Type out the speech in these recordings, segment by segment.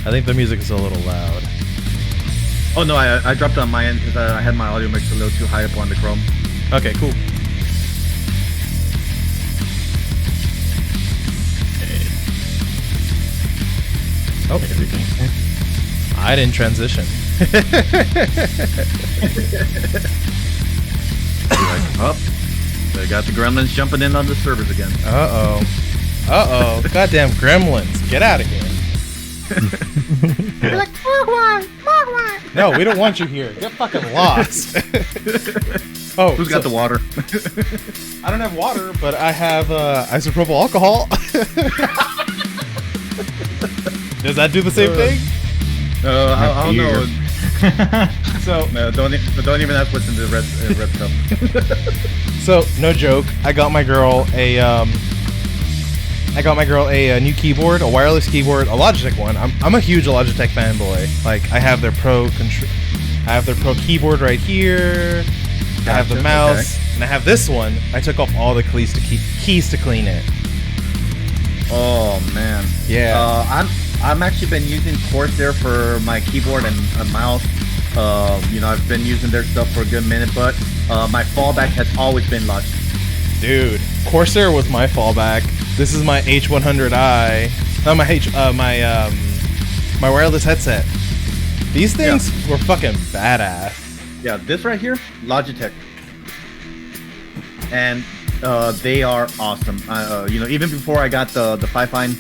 I think the music is a little loud. Oh no, I dropped it on my end because I had my audio mix a little too high up on the Chrome. Okay, cool. Oh, I didn't transition. Oh, they got the gremlins jumping in on the servers again. Uh-oh. Uh-oh. Goddamn gremlins. Get out of here. You're like, Mogwai. No, we don't want you here. Get fucking lost. Oh, who's got the water? I don't have water, but I have isopropyl alcohol. Does that do the same thing? I don't know. So No, don't even ask what's in the red stuff. So no joke, I got my girl a new keyboard, a wireless keyboard, a Logitech one. I'm a huge Logitech fanboy. Like I have their pro keyboard right here. I have the mouse, and I have this one. I took off all the keys to clean it. Oh man. Yeah. I'm actually been using Corsair for my keyboard and mouse. You know, I've been using their stuff for a good minute, but my fallback has always been Logitech. Dude, Corsair was my fallback. This is my H100i. Not my wireless headset. These things were fucking badass. Yeah, this right here, Logitech, and they are awesome. You know, even before I got the Fifine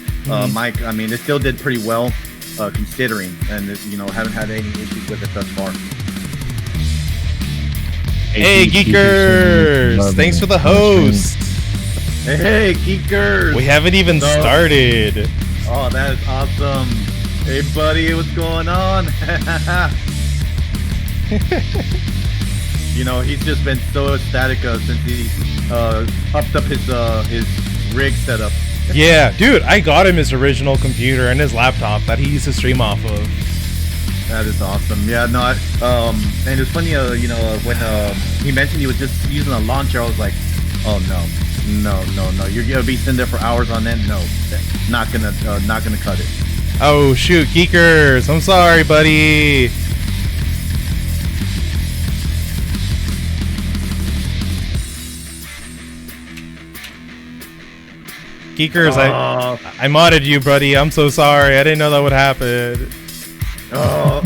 mic, I mean, it still did pretty well considering, and you know, haven't had any issues with it thus far. Hey, Geekers! Thanks for the host. Hey, Geekers! We haven't even started. Oh, that is awesome. Hey, buddy, what's going on? You know, he's just been so ecstatic since he upped up his rig setup. Yeah, dude, I got him his original computer and his laptop that he used to stream off of. That is awesome. Yeah, no, and it's funny, you know, when he mentioned he was just using a launcher, I was like, oh no, you're gonna be sitting there for hours on end. No, not gonna cut it. Oh shoot, Geekers, I'm sorry, buddy. Geekers, I modded you, buddy. I'm so sorry. I didn't know that would happen. Oh,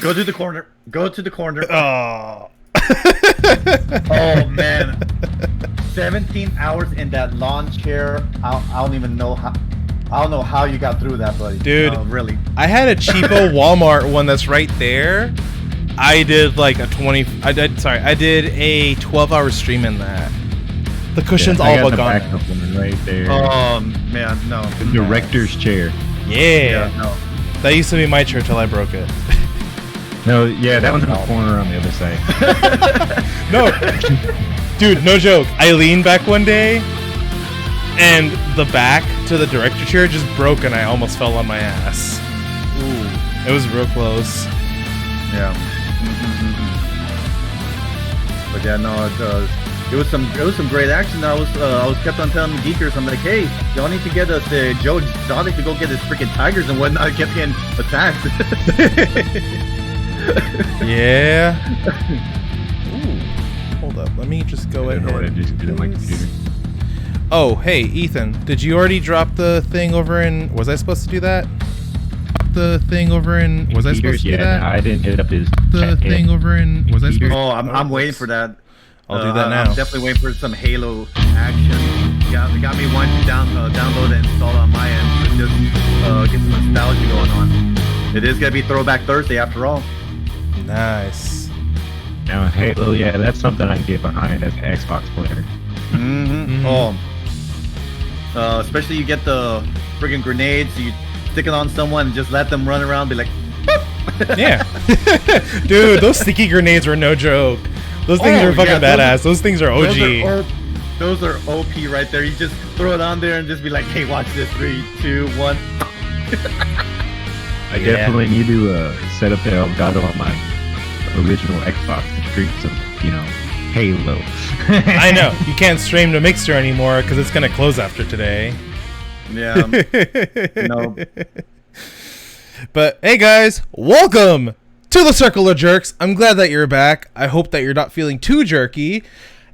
go to the corner. Go to the corner. Oh. Oh man, 17 hours in that lawn chair. I don't even know how. I don't know how you got through that, buddy. Dude, really. I had a cheapo Walmart one that's right there. I did like a 12-hour stream in that. The cushion's all but gone. Right there. Oh man, no. The director's chair. Yeah. No. That used to be my chair till I broke it. No, yeah, that one's in the corner on the other side. No, dude, no joke. I leaned back one day, and the back to the director chair just broke, and I almost fell on my ass. Ooh. It was real close. Yeah. But yeah, no, it was some great action. I was kept on telling the Geekers, I'm like, hey, y'all need to get us Joe Exotic to go get his freaking tigers and whatnot. I kept getting attacked. Yeah. Ooh. Hold up. Let me just go ahead. I don't know what I just did on my computer. Oh, hey, Ethan. Did you already drop the thing over in... Was I supposed to do that? The thing over in... Was I supposed to do that? I didn't hit up his The thing over in... Was I supposed to... Oh, I'm waiting for that. I'll do that now. I'm definitely waiting for some Halo action. Got me wanting to download and install it on my end to just get some nostalgia going on. It is gonna be Throwback Thursday after all. Nice. Now Halo, yeah, that's something I can get behind as an Xbox player. Oh. Especially you get the friggin' grenades, you stick it on someone and just let them run around, be like, Yeah. Dude, those sticky grenades were no joke. Those things are fucking badass. Those things are OG. Those are OP right there. You just throw it on there and just be like, hey, watch this. 3, 2, 1. I definitely need to set up the Elgato on my original Xbox to stream some, you know, Halo. I know. You can't stream to Mixer anymore because it's going to close after today. Yeah. No. But hey guys, welcome to the Circle of Jerks. I'm glad that you're back. I hope that you're not feeling too jerky.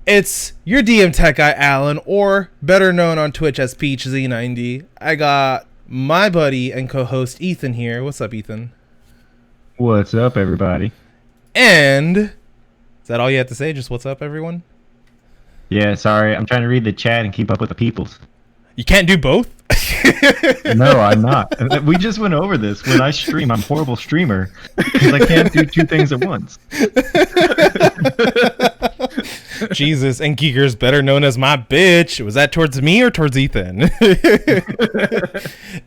It's your DM tech guy, Alan, or better known on Twitch as PeachZ90. I got my buddy and co-host Ethan here. What's up, Ethan? What's up, everybody? And is that all you have to say? Just what's up, everyone? Yeah, sorry, I'm trying to read the chat and keep up with the peoples. You can't do both? No, I'm not. We just went over this. When I stream, I'm a horrible streamer because I can't do two things at once. Jesus, and Geeker's better known as my bitch. Was that towards me or towards Ethan?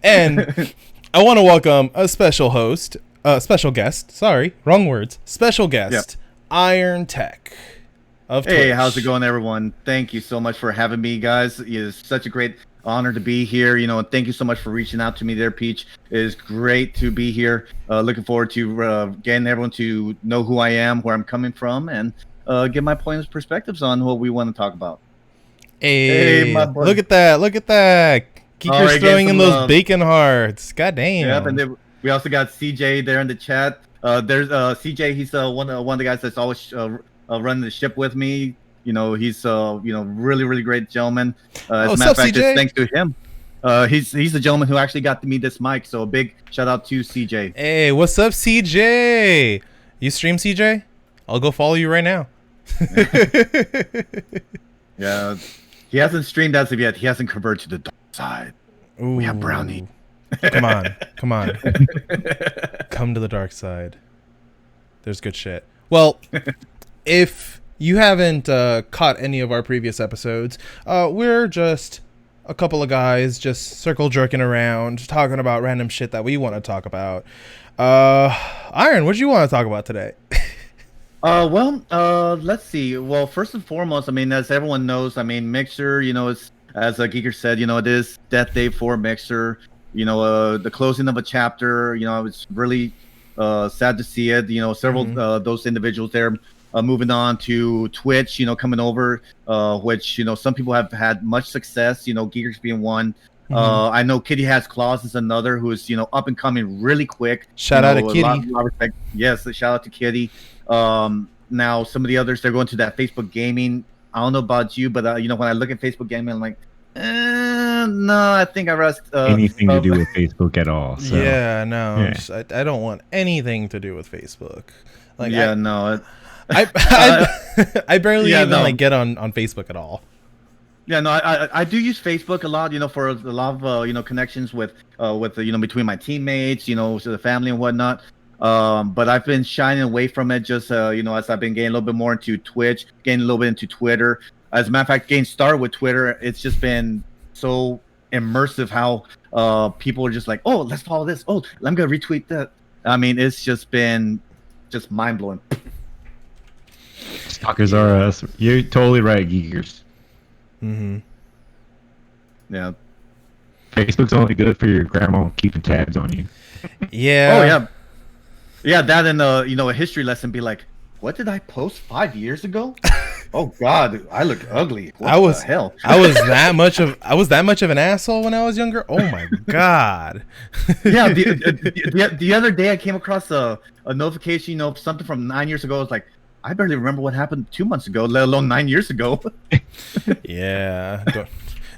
And I want to welcome a special host, special guest. Sorry, wrong words. Special guest, Irontech of Twitch. Hey, how's it going, everyone? Thank you so much for having me, guys. It is such a great honor to be here, and thank you so much for reaching out to me there, Peach. It is great to be here. Looking forward to getting everyone to know who I am, where I'm coming from, and get my points, perspectives on what we want to talk about. Hey, look at that! Look at that! Geeker's throwing in those bacon hearts. God damn. Yep, and then we also got CJ there in the chat. There's CJ. He's one of the guys that's always running the ship with me. He's really great gentleman. As a matter of fact, just thanks to him. He's the gentleman who actually got me this mic. So a big shout out to CJ. Hey, what's up, CJ? You stream, CJ? I'll go follow you right now. Yeah, he hasn't streamed as of yet. He hasn't converted to the dark side. Ooh. We have brownie. Come on. Come to the dark side. There's good shit. Well, if you haven't caught any of our previous episodes, we're just a couple of guys just circle jerking around, talking about random shit that we want to talk about. Iron, what do you want to talk about today? Let's see. Well, first and foremost, as everyone knows, Mixer, it's, as Geeker said, it is death day for Mixer. The closing of a chapter, I was really sad to see it. Several those individuals there moving on to Twitch, coming over, which, some people have had much success, Geekers being one. I know Kitty Has Claws is another who is, up and coming really quick. Shout out to Kitty. A lot of respect. Yes, shout out to Kitty. Now some of the others, they're going to that Facebook gaming. I don't know about you, but when I look at Facebook gaming, I'm like, no, I think I rest anything to do with Facebook at all. So. Yeah, no, yeah. I don't want anything to do with Facebook. Like, yeah, no. I barely even get on Facebook at all. Yeah, no, I do use Facebook a lot, for a lot of connections with between my teammates, so the family and whatnot. But I've been shying away from it just as I've been getting a little bit more into Twitch, getting a little bit into Twitter. As a matter of fact, getting started with Twitter, it's just been so immersive how people are just like, oh, let's follow this. Oh, I'm gonna retweet that. It's just been mind blowing. Stalkers are us. You're totally right, Geekers. Yeah. Facebook's only good for your grandma keeping tabs on you. Yeah. Oh yeah. Yeah, that and a history lesson. Be like, what did I post 5 years ago? Oh God, I look ugly. What the hell? I was that much of an asshole when I was younger. Oh my God. Yeah, the other day I came across a notification, something from 9 years ago. I was like, I barely remember what happened 2 months ago, let alone 9 years ago. Yeah.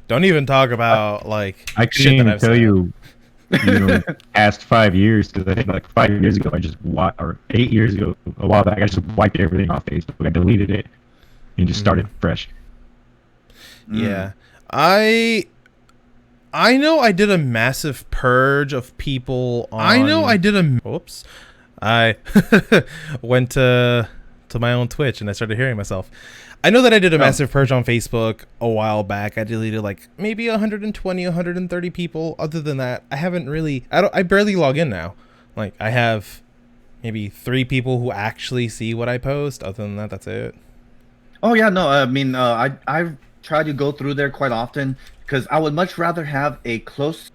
Don't even talk about like. I can't even tell you. Past 5 years, because I think like 5 years ago, or 8 years ago, a while back, I just wiped everything off Facebook. I deleted it and just started fresh. Yeah, I know I did a massive purge of people. I went to my own Twitch and I started hearing myself. I know that I did a massive purge on Facebook a while back. I deleted like maybe 120, 130 people. Other than that, I haven't really. I barely log in now. Like I have maybe 3 people who actually see what I post. Other than that, that's it. Oh yeah, no. I try to go through there quite often because I would much rather have a close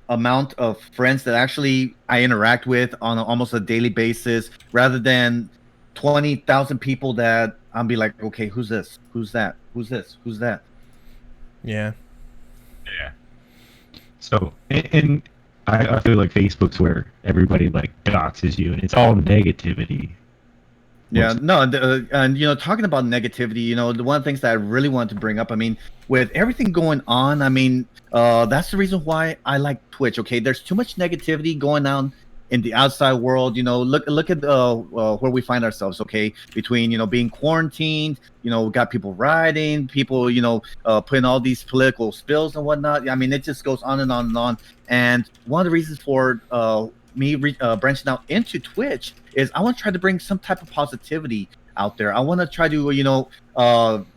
amount of friends that actually I interact with on almost a daily basis, rather than 20,000 people that I'll be like, okay, who's this? Who's that? Who's this? Who's that? Yeah. Yeah. So, and I feel like Facebook's where everybody like doxes you, and it's all negativity. Yeah, no, and talking about negativity, one of the things that I really wanted to bring up, I mean, with everything going on, I mean, that's the reason why I like Twitch. Okay, there's too much negativity going on in the outside world. Look at where we find ourselves. Okay, between being quarantined, we got people rioting, people putting all these political spills and whatnot. I mean, it just goes on and on and on. And one of the reasons for me branching out into Twitch is I want to try to bring some type of positivity out there. I want to try to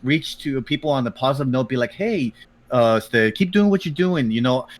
reach to people on the positive note, be like, hey, keep doing what you're doing.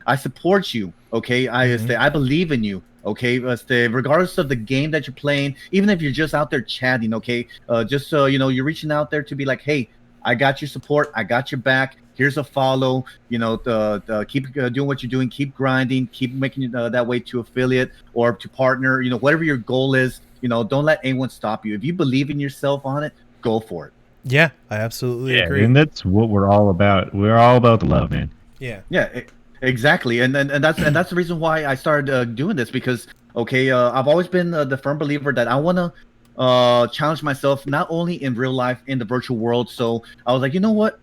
I support you. Okay, I believe in you. Okay, regardless of the game that you're playing, even if you're just out there chatting. Okay, just so you're reaching out there to be like, hey, I got your support, I got your back. Here's a follow. Keep doing what you're doing. Keep grinding. Keep making that way to affiliate or to partner. Whatever your goal is. Don't let anyone stop you. If you believe in yourself on it, go for it. Yeah, I absolutely agree. And that's what we're all about. We're all about the love, man. Yeah. Yeah, exactly. And that's the reason why I started doing this, because I've always been the firm believer that I want to challenge myself, not only in real life, in the virtual world. So I was like, you know what?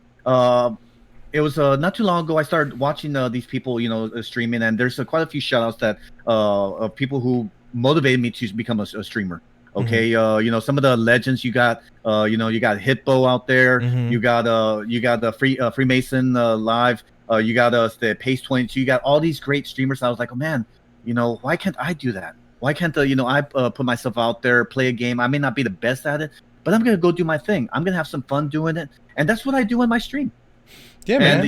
It was not too long ago I started watching these people, streaming, and there's quite a few shout-outs that of people who motivated me to become a streamer. Okay, some of the legends you got, you got Hitbo out there, you got the Freemason live, you got the Pace 22, you got all these great streamers. I was like, oh man, why can't I do that? Why can't I put myself out there, play a game? I may not be the best at it, but I'm gonna go do my thing. I'm gonna have some fun doing it, and that's what I do in my stream. Yeah, man. And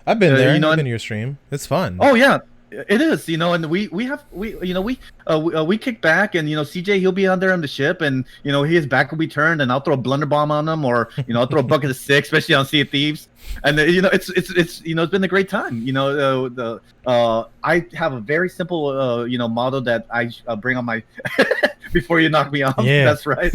I've been there. I've been to your stream. It's fun. Oh yeah, it is. And we kick back, and CJ, he'll be on there on the ship, and his back will be turned, and I'll throw a blunder bomb on him, or I'll throw a bucket of six, especially on Sea of Thieves, and it's been a great time. I have a very simple motto that I bring on my before you knock me off. Yeah, that's right.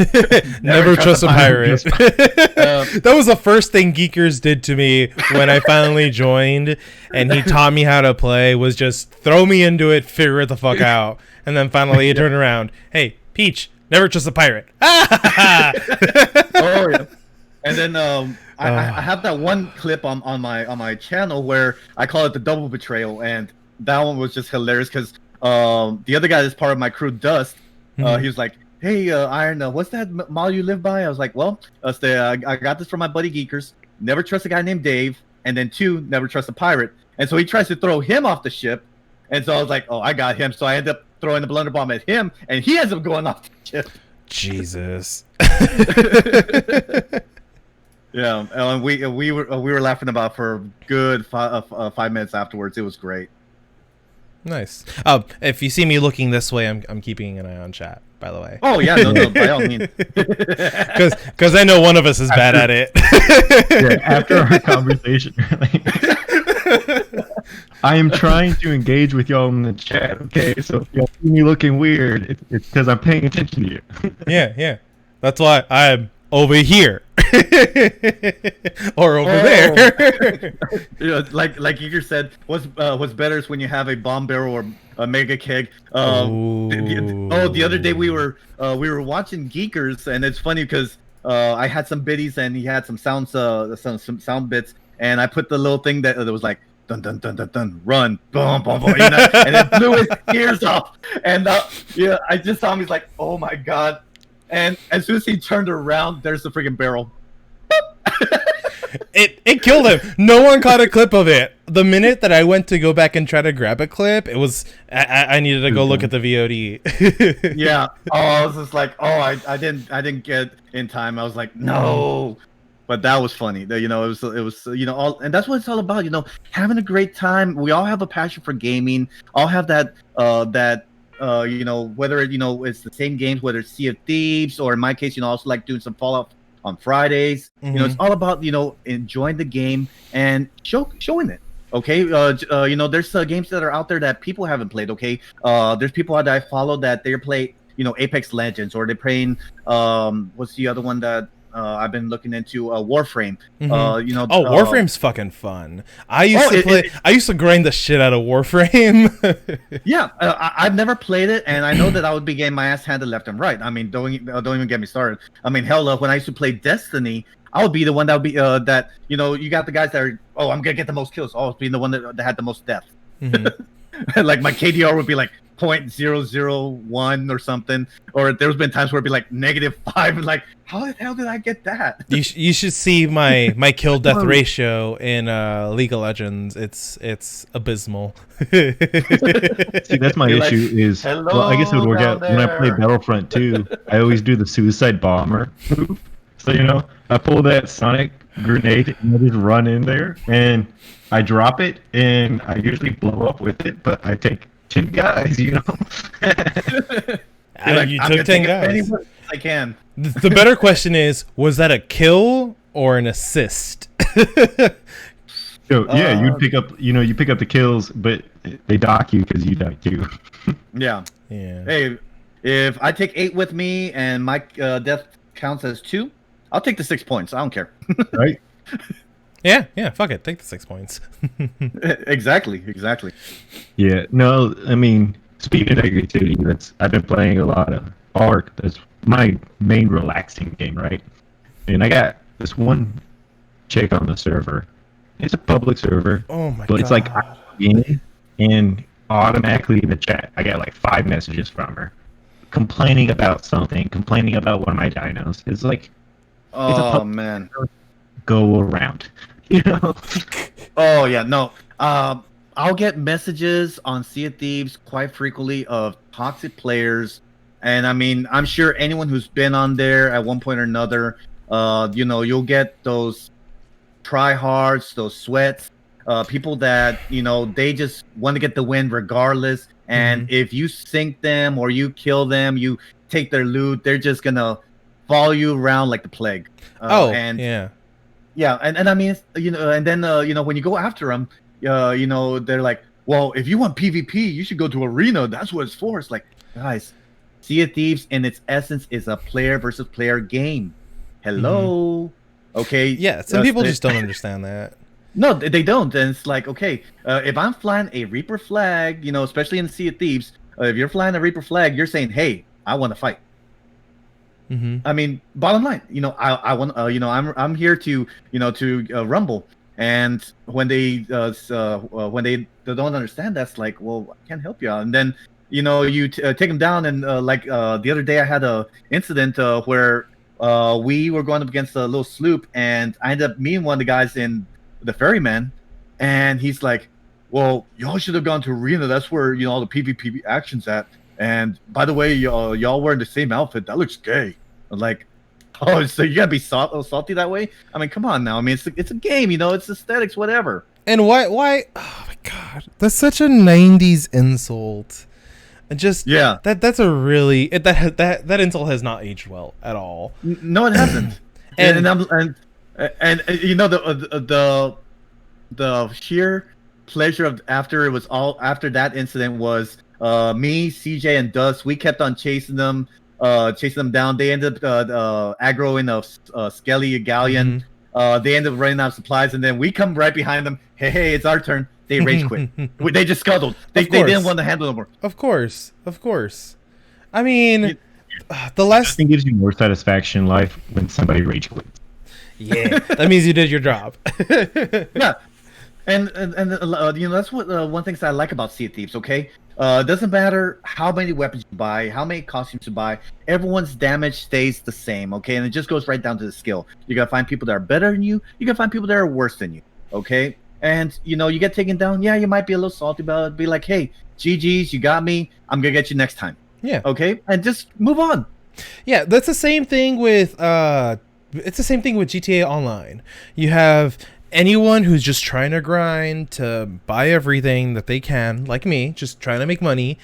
Never trust a pirate. That was the first thing Geekers did to me when I finally joined, and he taught me how to play. Was just throw me into it, figure it the fuck out, and then finally he turned around. Hey, Peach, never trust a pirate. Oh yeah. And then I have that one clip on my channel where I call it the double betrayal, and that one was just hilarious because the other guy that's part of my crew, Dust, he was like, hey, Iron, what's that model you live by? I was like, well, I got this from my buddy Geekers. Never trust a guy named Dave, and then 2, never trust a pirate. And so he tries to throw him off the ship, and so I was like, oh, I got him. So I end up throwing the blunder bomb at him, and he ends up going off the ship. Jesus. Yeah, and we were laughing about for a good 5 minutes afterwards. It was great. Nice. If you see me looking this way, I'm keeping an eye on chat, by the way. Oh yeah, no, by all means. Because I know one of us is bad at it. Yeah, after our conversation, I am trying to engage with y'all in the chat. Okay, so if y'all see me looking weird, it's because I'm paying attention to you. Yeah. That's why I'm over here. Or over there. Like Igor said, what's better is when you have a bomb barrel or a mega keg. The other day we were watching Geekers, and it's funny because I had some biddies and he had some sounds, some sound bits, and I put the little thing that was like dun dun dun dun dun, run, boom, boom, boom, and it blew his ears off. And I just saw him. He's like, oh my god. And as soon as he turned around, there's the freaking barrel. It killed him. No one caught a clip of it. The minute that I went to go back and try to grab a clip, it was I needed to go look at the VOD. Yeah. Oh, I was just like, I didn't get in time. I was like, no. But that was funny. It was all, and that's what it's all about. Having a great time. We all have a passion for gaming. All have that whether it's the same games, whether it's Sea of Thieves, or in my case, also like doing some Fallout on Fridays. It's all about enjoying the game and showing it. Okay, there's games that are out there that people haven't played. Okay, there's people that I follow that they're playing Apex Legends, or they're playing what's the other one that I've been looking into Warframe. Warframe's fucking fun. I used to grind the shit out of Warframe. Yeah, I've never played it, and I know that I would be getting my ass handed left and right. I mean, don't even get me started. I mean, hell, when I used to play Destiny, I would be the one that would be you got the guys that are, I'm gonna get the most kills. Always being the one that had the most death. Like my KDR would be like 0.001 or something, or there's been times where it'd be like -5. Like, how the hell did I get that? You should see my kill death ratio in League of Legends. It's abysmal. See, that's my issue. Is well, I guess it would work out when I play Battlefront 2. I always do the suicide bomber move. So I pull that sonic grenade and I just run in there and I drop it and I usually blow up with it, but I take 10 guys, You took 10 guys. I can. The better question is, was that a kill or an assist? So yeah, you pick up the kills, but they dock you because you die too. Yeah. Hey, if I take 8 with me and my death counts as 2, I'll take the 6 points. I don't care. Right? Yeah, fuck it. Take the 6 points. Exactly. Yeah, no, I mean, speaking of negativity, I've been playing a lot of Ark. That's my main relaxing game, right? And I got this one chick on the server. It's a public server. Oh my god. But it's like I log in and automatically in the chat, I got like 5 messages from her complaining about something, complaining about one of my dinos. It's like, man, go around. Oh yeah, no. I'll get messages on Sea of Thieves quite frequently of toxic players, and I mean, I'm sure anyone who's been on there at one point or another, you'll get those tryhards, those sweats, people that they just want to get the win regardless, and if you sink them or you kill them, you take their loot, they're just gonna follow you around like the plague. Yeah, and I mean, and then when you go after them, they're like, well, if you want PvP, you should go to Arena. That's what it's for. It's like, guys, Sea of Thieves in its essence is a player versus player game. Hello, okay? Yeah, some people just don't understand that. No, they don't. And it's like, okay, if I'm flying a Reaper flag, especially in Sea of Thieves, if you're flying a Reaper flag, you're saying, hey, I want to fight. I mean, bottom line, I want, I'm here to rumble, and when they don't understand, that's like, well, I can't help you. And then you take them down, and like the other day, I had a incident where we were going up against a little sloop, and I ended up meeting one of the guys in the ferryman, and he's like, well, y'all should have gone to Arena. That's where all the PvP action's at. And by the way, y'all wearing the same outfit. That looks gay. I'm like, oh, so you gotta be salty that way? I mean, come on now. I mean, it's a game, it's aesthetics, whatever. And why? Oh my god, that's such a '90s insult. And just that's a really that insult has not aged well at all. No, it hasn't. and the sheer pleasure of after that incident was me, CJ, and Dust. We kept on chasing them down. They ended up aggroing a Skelly galleon. They ended up running out of supplies, and then we come right behind them. Hey, it's our turn. They rage quit. They just scuttled. They didn't want to handle no more. Of course. I mean, the last thing gives you more satisfaction in life when somebody rage quits. Yeah, that means you did your job. Yeah. And that's what one thing that I like about Sea of Thieves. Okay, doesn't matter how many weapons you buy, how many costumes you buy, everyone's damage stays the same. Okay, and it just goes right down to the skill. You gotta find people that are better than you. You gotta find people that are worse than you. Okay, and you get taken down. Yeah, you might be a little salty about it. Be like, hey, GG's, you got me. I'm gonna get you next time. Yeah. Okay, and just move on. Yeah, that's the same thing with it's the same thing with GTA Online. You have anyone who's just trying to grind to buy everything that they can, like me, just trying to make money.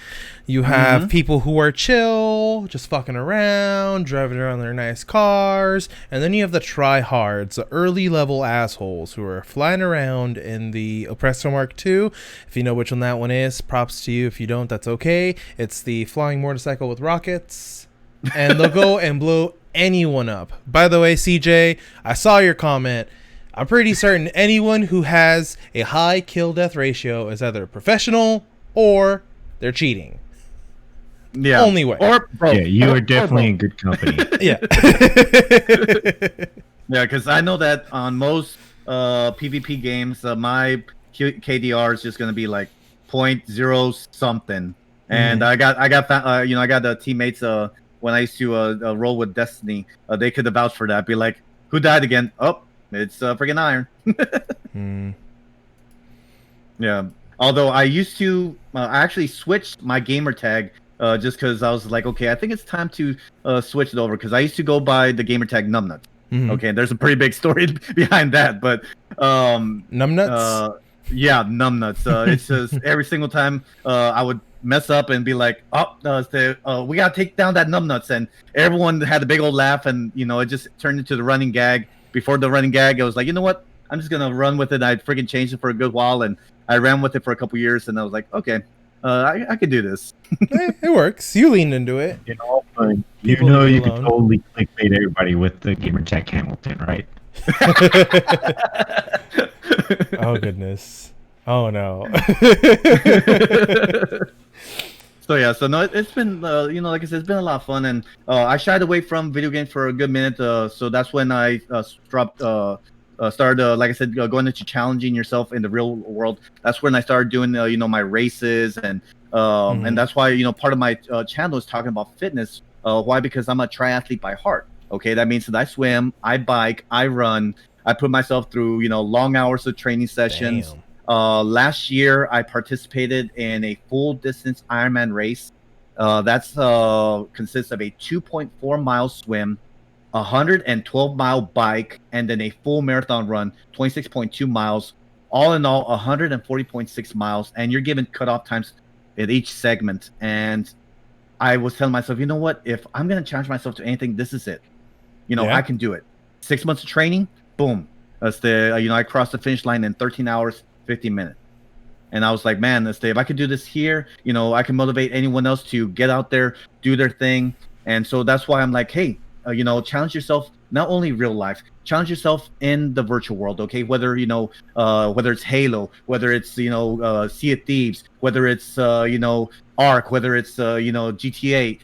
You have people who are chill, just fucking around, driving around their nice cars. And then you have the tryhards, the early level assholes who are flying around in the Oppressor Mark II. If you know which one that one is, props to you. If you don't, that's okay. It's the flying motorcycle with rockets. And they'll go and blow anyone up. By the way, CJ, I saw your comment. I'm pretty certain anyone who has a high kill death ratio is either professional or they're cheating. Yeah. Only way. Or bro. Yeah, you are definitely in good company. Yeah. Yeah, because I know that on most PvP games, my KDR is just gonna be like 0.0 something, and I got the teammates when I used to roll with Destiny, they could vouch for that. Be like, who died again? Oh, it's friggin' Iron. Yeah. Although I used to, I actually switched my gamer tag just because I was like, okay, I think it's time to switch it over, because I used to go by the gamer tag Numbnuts. Okay, there's a pretty big story behind that, but Numbnuts. Yeah, Numbnuts. It's just every single time I would mess up and be like, oh, we gotta take down that Numbnuts, and everyone had a big old laugh, and it just turned into the running gag. Before the running gag, I was like, you know what? I'm just gonna run with it. I freaking changed it for a good while, and I ran with it for a couple years, and I was like, okay, I could do this. It works. You leaned into it. You know, you can totally clickbait everybody with the gamertag Hamilton, right? Oh goodness. Oh no. So yeah, no, it's been like I said, it's been a lot of fun, and I shied away from video games for a good minute. So that's when I started, like I said, going into challenging yourself in the real world. That's when I started doing my races, and that's why part of my channel is talking about fitness. Why? Because I'm a triathlete by heart. Okay, that means that I swim, I bike, I run. I put myself through long hours of training sessions. Damn. Last year, I participated in a full distance Ironman race. That's consists of a 2.4 mile swim, 112-mile bike, and then a full marathon run, 26.2 miles. All in all, 140.6 miles. And you're given cutoff times at each segment. And I was telling myself, you know what? If I'm going to challenge myself to anything, this is it. I can do it. 6 months of training, boom. That's I crossed the finish line in 13 hours. 50 minutes. And I was like, man, if I could do this here, I can motivate anyone else to get out there, do their thing. And so that's why I'm like, hey, challenge yourself, not only real life, challenge yourself in the virtual world. Okay, whether whether it's Halo, whether it's Sea of Thieves, whether it's Ark, whether it's GTA,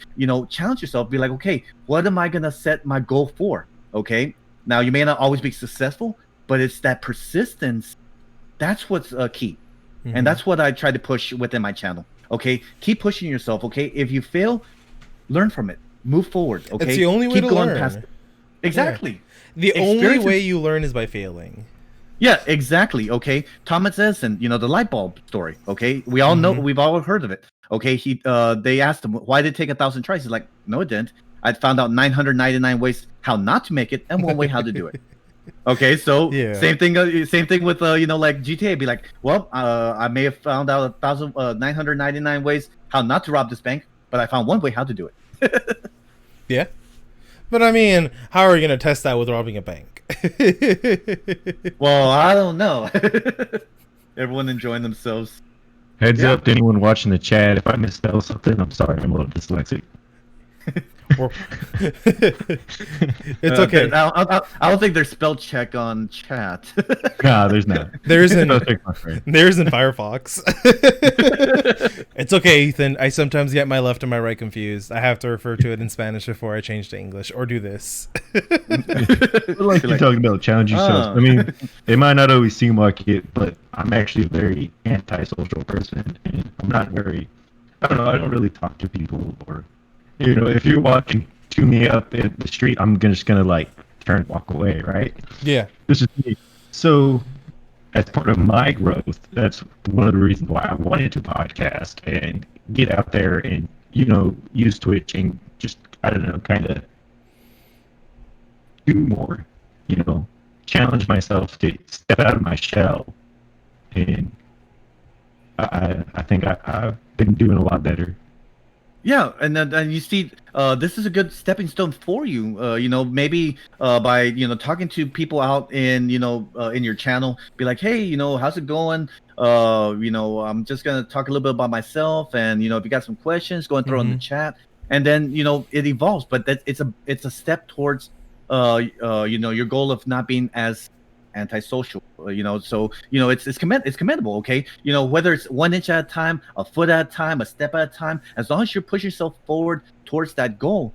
challenge yourself. Be like, okay, what am I gonna set my goal for? Okay, now you may not always be successful, but it's that persistence. That's what's key. And that's what I try to push within my channel. Okay, keep pushing yourself. Okay, if you fail, learn from it, move forward. Okay, it's the only way to learn. Past it. Exactly. Yeah. The only way you learn is by failing. Yeah, exactly. Okay, Thomas Edison, the light bulb story. Okay, we all know, we've all heard of it. Okay, they asked him, why did it take 1,000 tries? He's like, no, it didn't. I found out 999 ways how not to make it, and one way how to do it. Okay, so same thing with like GTA. Be like, well, I may have found out 999 ways how not to rob this bank, but I found one way how to do it. Yeah, but I mean, how are you gonna test that with robbing a bank? Well, I don't know. Everyone enjoying themselves. Heads up to anyone watching the chat. If I misspell something, I'm sorry. I'm a little dyslexic. It's okay. I don't think there's spell check on chat. Nah, there's not. There's in Firefox. It's okay, Ethan. I sometimes get my left and my right confused. I have to refer to it in Spanish before I change to English, or do this. Like you're talking about challenge yourself. I mean, it might not always seem like it, but I'm actually a very antisocial person, and I'm not very. I don't know. I don't really talk to people, or if you're walking to me up in the street, I'm just gonna like turn and walk away, right? Yeah. This is me. So, as part of my growth, that's one of the reasons why I wanted to podcast and get out there and use Twitch and just kind of do more, challenge myself to step out of my shell, and I think I've been doing a lot better. Yeah, and then you see, this is a good stepping stone for you. Maybe by talking to people out in in your channel, be like, hey, how's it going? I'm just gonna talk a little bit about myself, and if you got some questions, go and throw in the chat. and then it evolves. But that it's a step towards your goal of not being as antisocial. So it's commendable. Okay, whether it's 1 inch at a time, a foot at a time, a step at a time, as long as you push yourself forward towards that goal,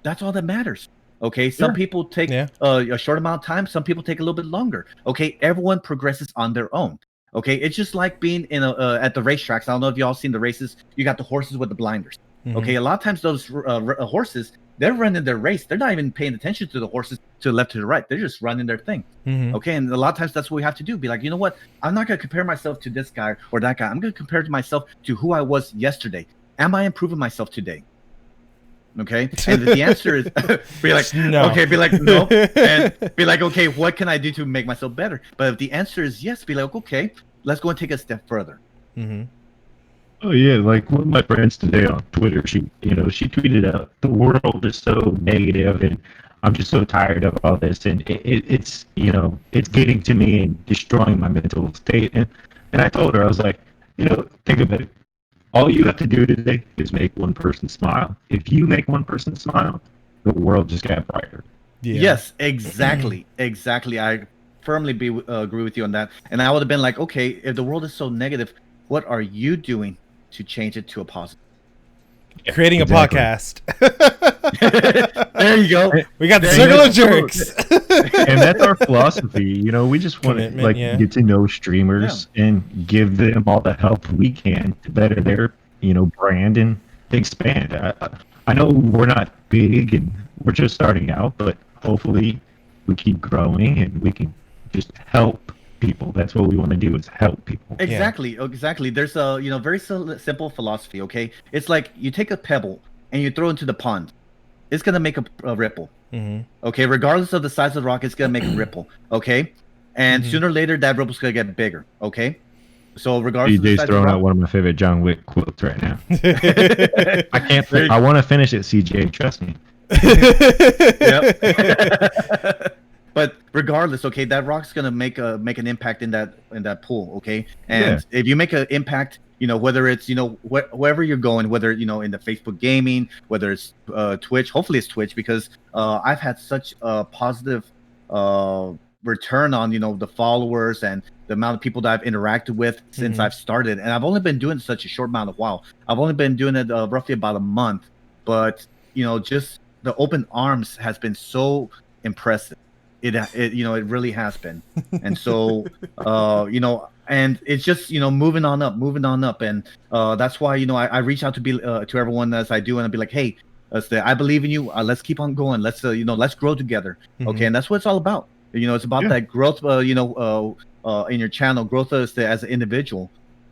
that's all that matters. Okay, some people take a short amount of time, some people take a little bit longer. Okay, everyone progresses on their own. Okay, it's just like being in at the racetracks. I don't know if y'all seen the races. You got the horses with the blinders. Okay, a lot of times those horses, they're running their race. They're not even paying attention to the horses to the left, to the right. They're just running their thing. Okay, and a lot of times that's what we have to do. Be like, you know what? I'm not going to compare myself to this guy or that guy. I'm going to compare myself to who I was yesterday. Am I improving myself today? Okay, and the answer is be like no. Okay, be like no, and be like, okay, what can I do to make myself better? But if the answer is yes, be like, okay, let's go and take a step further. Oh yeah, like one of my friends today on Twitter, she tweeted out, the world is so negative and I'm just so tired of all this, and it's getting to me and destroying my mental state. And I told her, I was like, think of it. All you have to do today is make one person smile. If you make one person smile, the world just got brighter. Yeah. Yes, exactly. I firmly agree with you on that. And I would have been like, okay, if the world is so negative, what are you doing to change it to a positive? Creating a podcast. There you go. We got the circle of jerks. And that's our philosophy. We just want to get to know streamers and give them all the help we can to better their brand and expand. I know we're not big and we're just starting out, but hopefully we keep growing and we can just help people. That's what we want to do, is help people. Exactly. There's a very simple philosophy. Okay, it's like you take a pebble and you throw it into the pond. It's gonna make a ripple. Okay, regardless of the size of the rock, it's gonna make a ripple. Okay, and sooner or later that ripple's gonna get bigger. Okay, so regardless. CJ's throwing out one of my favorite John Wick quotes right now. I can't. I want to finish it, CJ. Trust me. Yep. But regardless, okay, that rock's gonna make an impact in that pool, okay? And if you make an impact, whether it's wherever you're going, whether in the Facebook gaming, whether it's Twitch, hopefully it's Twitch, because I've had such a positive return on the followers and the amount of people that I've interacted with since I've started, and I've only been doing such a short amount of while. I've only been doing it roughly about a month, but just the open arms has been so impressive. It really has been. And so and it's just moving on up, and that's why I reach out to everyone as I do, and I'll be like, hey, I believe in you, let's keep on going, let's let's grow together. Okay, and that's what it's all about. It's about that growth in your channel, growth as an individual.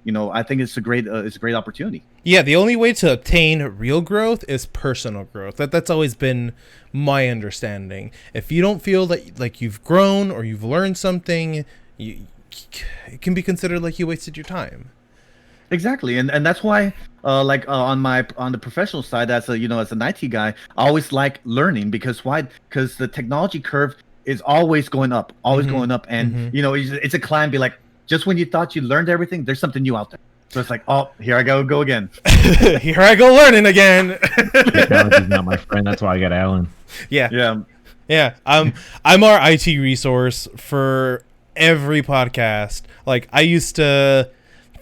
I think it's a great opportunity. Yeah, the only way to obtain real growth is personal growth. That's always been my understanding. If you don't feel that like you've grown or you've learned something, it can be considered like you wasted your time. Exactly, and that's why on the professional side, as an IT guy, I always like learning, because the technology curve is always going up, and it's a climb. Be like, just when you thought you learned everything, there's something new out there. So it's like, oh, here I go again. Here I go learning again. Technology's not my friend. That's why I got Alan. Yeah. I'm our IT resource for every podcast. Like, I used to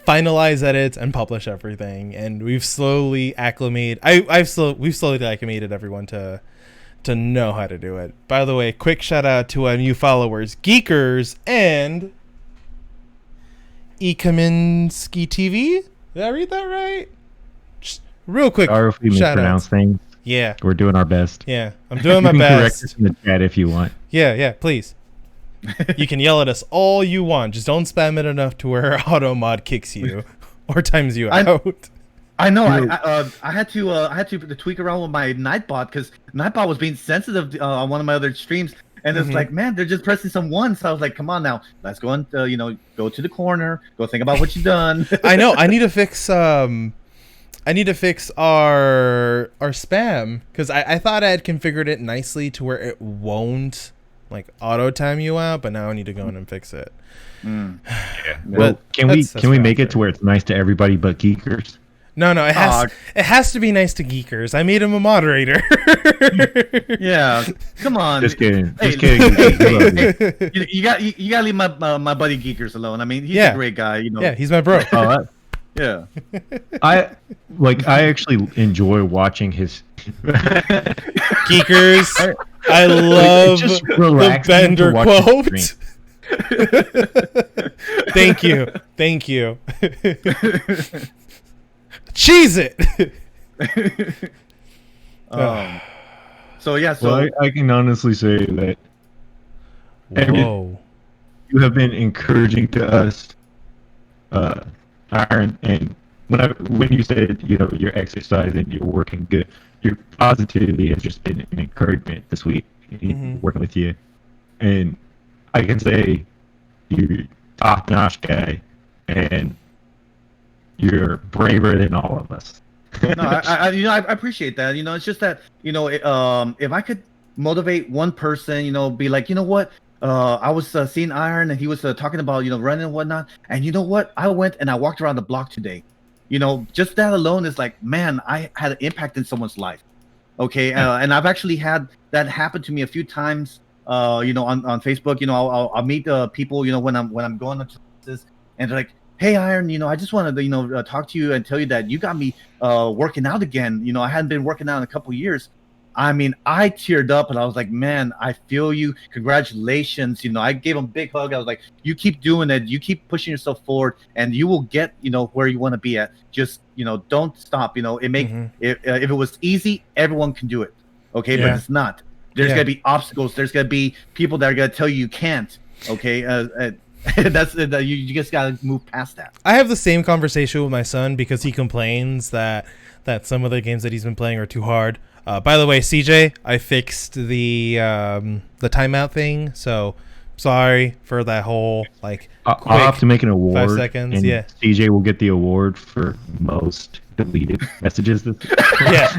finalize edits and publish everything, and we've slowly acclimated. We've slowly acclimated everyone to know how to do it. By the way, quick shout out to our new followers, Geekers and E. Kaminsky TV. Did I read that right? Just real quick. Sorry if we mispronounce things. Yeah. We're doing our best. Yeah. I'm doing my best. Correct us in the chat if you want. Yeah, please. You can yell at us all you want. Just don't spam it enough to where AutoMod kicks you or times you out. I know. I had to tweak around with my Nightbot, because Nightbot was being sensitive on one of my other streams. And it's like, man, they're just pressing some ones. So I was like, come on now, let's go and go to the corner, go think about what you've done. I know. I need to fix our spam, because I thought I had configured it nicely to where it won't like auto time you out, but now I need to go in and fix it. Yeah. Well, can we make it to where it's nice to everybody but geekers? No, it has to be nice to geekers. I made him a moderator. Yeah, come on. Just kidding. Hey, Just kidding. hey, you got to leave my buddy Geekers alone. I mean, he's a great guy. You know. Yeah, he's my bro. Yeah. I actually enjoy watching his Geekers. I love the Bender quote. Thank you. Cheese it. So yeah, well, I can honestly say that you have been encouraging to us, Iron, and when you said you're exercising, you're working good, your positivity has just been an encouragement this week. Working with you, and I can say you're top-notch guy, and you're braver than all of us. No, I appreciate that. It's just that if I could motivate one person, be like, what, I was seeing Iron and he was talking about running and whatnot, and you know what, I went and I walked around the block today. Just that alone is like, man, I had an impact in someone's life. Okay, and I've actually had that happen to me a few times. On Facebook, I'll meet people, when I'm going to this, and they're like, hey, Iron, I just wanted to, talk to you and tell you that you got me working out again. I hadn't been working out in a couple of years. I mean, I teared up and I was like, man, I feel you. Congratulations. I gave him a big hug. I was like, you keep doing it. You keep pushing yourself forward and you will get, where you want to be at. Just, don't stop. If it was easy, everyone can do it. Okay. But it's not. There's going to be obstacles. There's going to be people that are going to tell you can't. Okay. That's you just gotta move past that. I have the same conversation with my son because he complains that some of the games that he's been playing are too hard. By the way, CJ, I fixed the timeout thing, so sorry for that whole I'll have to make an award. 5 seconds, and CJ will get the award for most deleted messages. Yeah.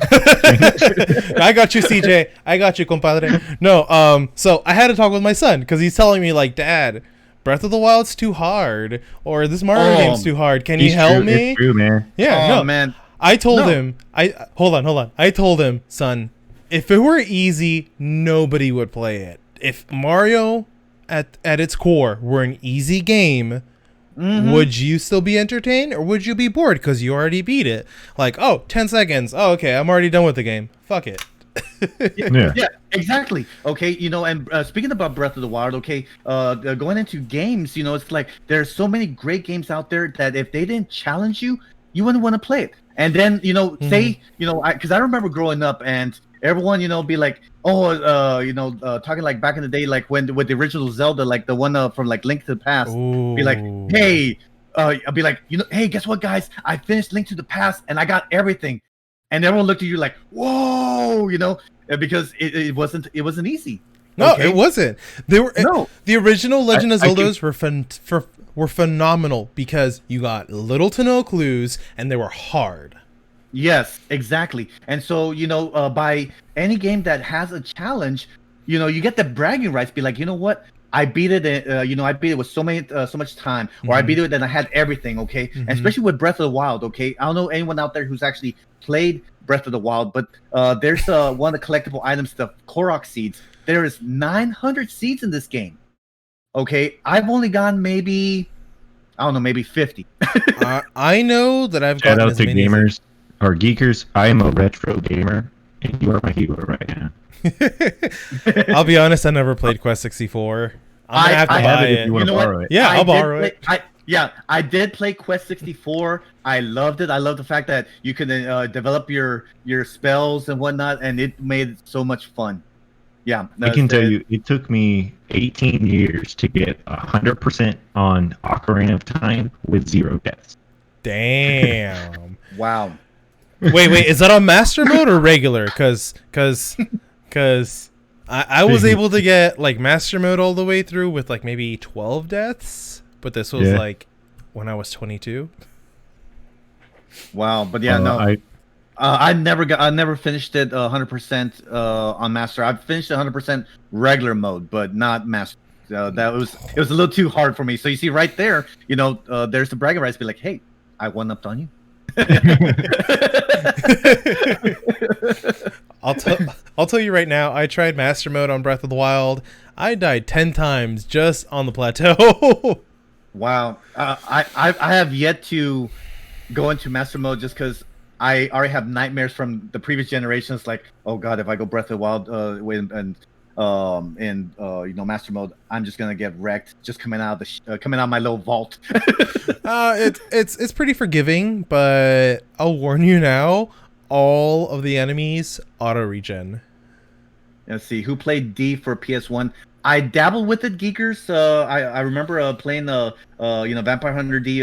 I got you, CJ. I got you, compadre. No, so I had to talk with my son because he's telling me Dad, Breath of the Wild's too hard, or this Mario game's too hard. Can you help me? It's true, man. Yeah, man. I told him. Hold on. I told him, son, if it were easy, nobody would play it. If Mario, at its core, were an easy game, would you still be entertained, or would you be bored because you already beat it? 10 seconds. Oh, okay, I'm already done with the game. Fuck it. Yeah, exactly. Okay, and speaking about Breath of the Wild, okay, going into games, it's like there's so many great games out there that if they didn't challenge you, you wouldn't want to play it. And then say because I remember growing up and everyone be like, talking back in the day, when with the original Zelda, the one from Link to the Past. Ooh. Be like, hey, I'll be like, hey, guess what, guys? I finished Link to the Past and I got everything. And everyone looked at you like, whoa, because it wasn't easy. No, it wasn't. The original Legend of Zeldas were phenomenal because you got little to no clues and they were hard. Yes, exactly. And so, by any game that has a challenge, you get the bragging rights. Be like, you know what? I beat it. I beat it with so much time, or I beat it and I had everything. Okay, and especially with Breath of the Wild. Okay, I don't know anyone out there who's actually played Breath of the Wild, but there's one of the collectible items, the Korok seeds. There is 900 seeds in this game. Okay, I've only gotten maybe 50. I know that I've gotten as many. Shout out to gamers or geekers. I am a retro gamer, and you are my hero right now. I'll be honest, I never played Quest 64. I'm gonna have to buy it. You know what? Yeah, I'll borrow it. I did play Quest 64. I loved it. I love the fact that you can develop your spells and whatnot, and it made it so much fun. Yeah, I can tell you, it took me 18 years to get 100% on Ocarina of Time with 0 deaths. Damn. Wow. Wait, is that on Master Mode or regular? Because I was able to get Master Mode all the way through with maybe 12 deaths, but this was when I was 22. Wow, but no. I never finished it 100% on Master. I've finished 100% regular mode, but not Master. It was a little too hard for me. So you see right there, there's the bragging rights. Be like, hey, I one-upped on you. I'll tell you right now. I tried Master Mode on Breath of the Wild. I died 10 times just on the plateau. Wow. I have yet to go into Master Mode just because I already have nightmares from the previous generations. Like, oh god, if I go Breath of the Wild Master Mode, I'm just gonna get wrecked. Just coming out of coming out of my little vault. It's pretty forgiving, but I'll warn you now. All of the enemies auto regen. Let's see who played D for PS1. I dabbled with it, Geekers. I remember playing Vampire Hunter D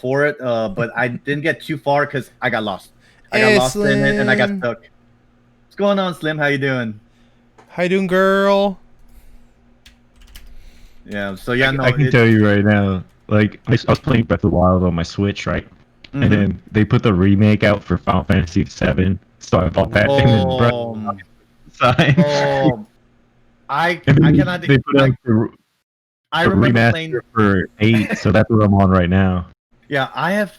for it, but I didn't get too far because I got lost. I got lost in it and I got stuck. What's going on, Slim? How you doing? How you doing, girl? Yeah. So yeah, I can tell you right now. Like I was playing Breath of the Wild on my Switch, right? Mm-hmm. And then they put the remake out for Final Fantasy VII, so I bought that. And then I cannot. They put out the remaster playing for 8, so that's what I'm on right now. Yeah, I have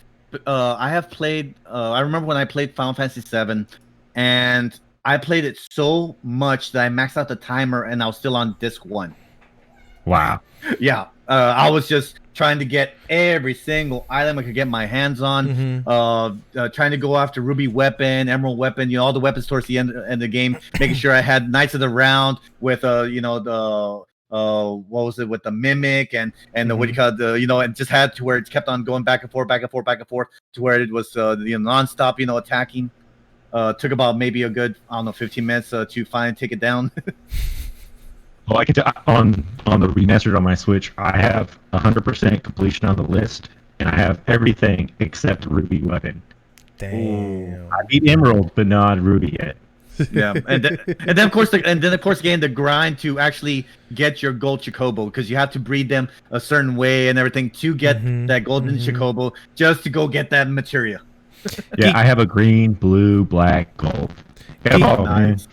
played. I remember when I played Final Fantasy VII, and I played it so much that I maxed out the timer, and I was still on disc 1. Wow. Yeah, I was just trying to get every single item I could get my hands on. Mm-hmm. Trying to go after Ruby Weapon, Emerald Weapon, all the weapons towards the end of the game. Making sure I had Knights of the Round with the what was it with the Mimic and mm-hmm. What do you call it, and just had to where it kept on going back and forth to where it was nonstop attacking. Took about maybe a good 15 minutes to finally take it down. Well, I can tell on the remastered on my Switch, I have 100% completion on the list, and I have everything except Ruby Weapon. Damn. I beat Emerald, but not Ruby yet. Yeah, and then of course again the grind to actually get your gold Chocobo, because you have to breed them a certain way and everything to get mm-hmm. that golden mm-hmm. Chocobo, just to go get that materia. Yeah, I have a green, blue, black, gold. Nice.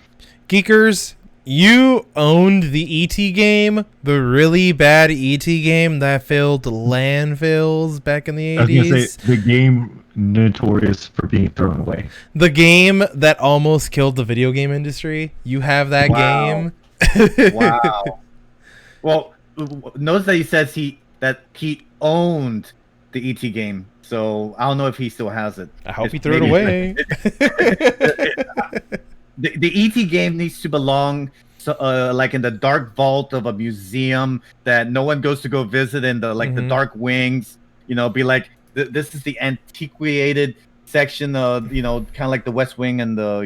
Geekers, you owned the E.T. game, the really bad E.T. game that filled landfills back in the 80s. I was going to say, the game notorious for being thrown away. The game that almost killed the video game industry. You have that game. Wow. Well, notice that he says he owned the E.T. game. So I don't know if he still has it. I hope he threw it away. The E.T. game needs to belong, like in the dark vault of a museum that no one goes to go visit, in the mm-hmm. the dark wings. Be like, this is the antiquated section of kind of like the West Wing and the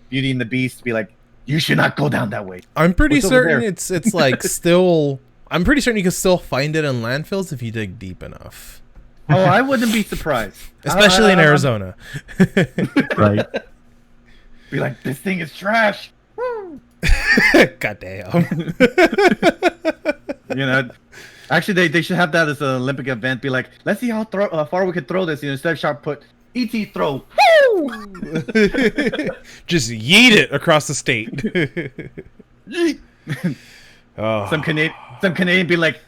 Beauty and the Beast. Be like, you should not go down that way. I'm pretty certain it's like still. I'm pretty certain you can still find it in landfills if you dig deep enough. Oh, I wouldn't be surprised, especially in Arizona. Right. Be like, this thing is trash. God damn. Actually, they should have that as an Olympic event. Be like, let's see how far we could throw this. Instead of sharp, put E.T. throw. Just yeet it across the state. Yeet. Oh. Some Canadian be like,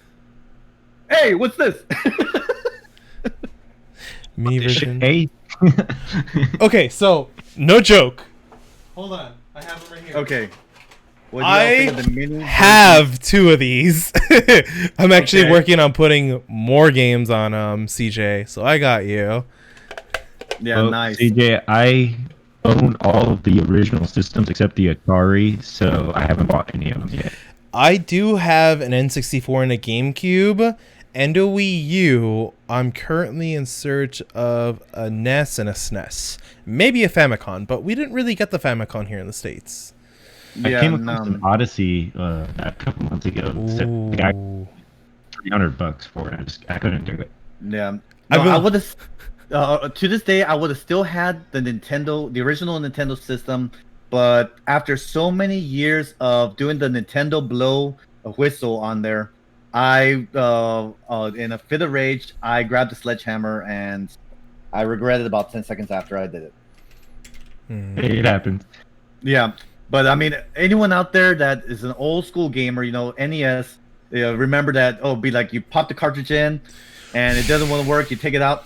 hey, what's this? Mini version. Hey. Okay, so no joke. Hold on, I have them right here. Okay. I have 2 of these. I'm actually working on putting more games on CJ, so I got you. Yeah, well, nice. CJ, I own all of the original systems except the Atari, so I haven't bought any of them yet. I do have an N64 and a GameCube and a Wii U. I'm currently in search of a NES and a SNES. Maybe a Famicom, but we didn't really get the Famicom here in the States. I came across an Odyssey a couple months ago. I got $300 for it. I couldn't do it. Yeah. No, I would have... to this day, I would have still had the original Nintendo system, but after so many years of doing the Nintendo blow a whistle on there, I in a fit of rage, I grabbed a sledgehammer and I regretted about 10 seconds after I did it. It happens. Yeah, but I mean, anyone out there that is an old school gamer, NES, remember that? Be like, you pop the cartridge in, and it doesn't want to work. You take it out.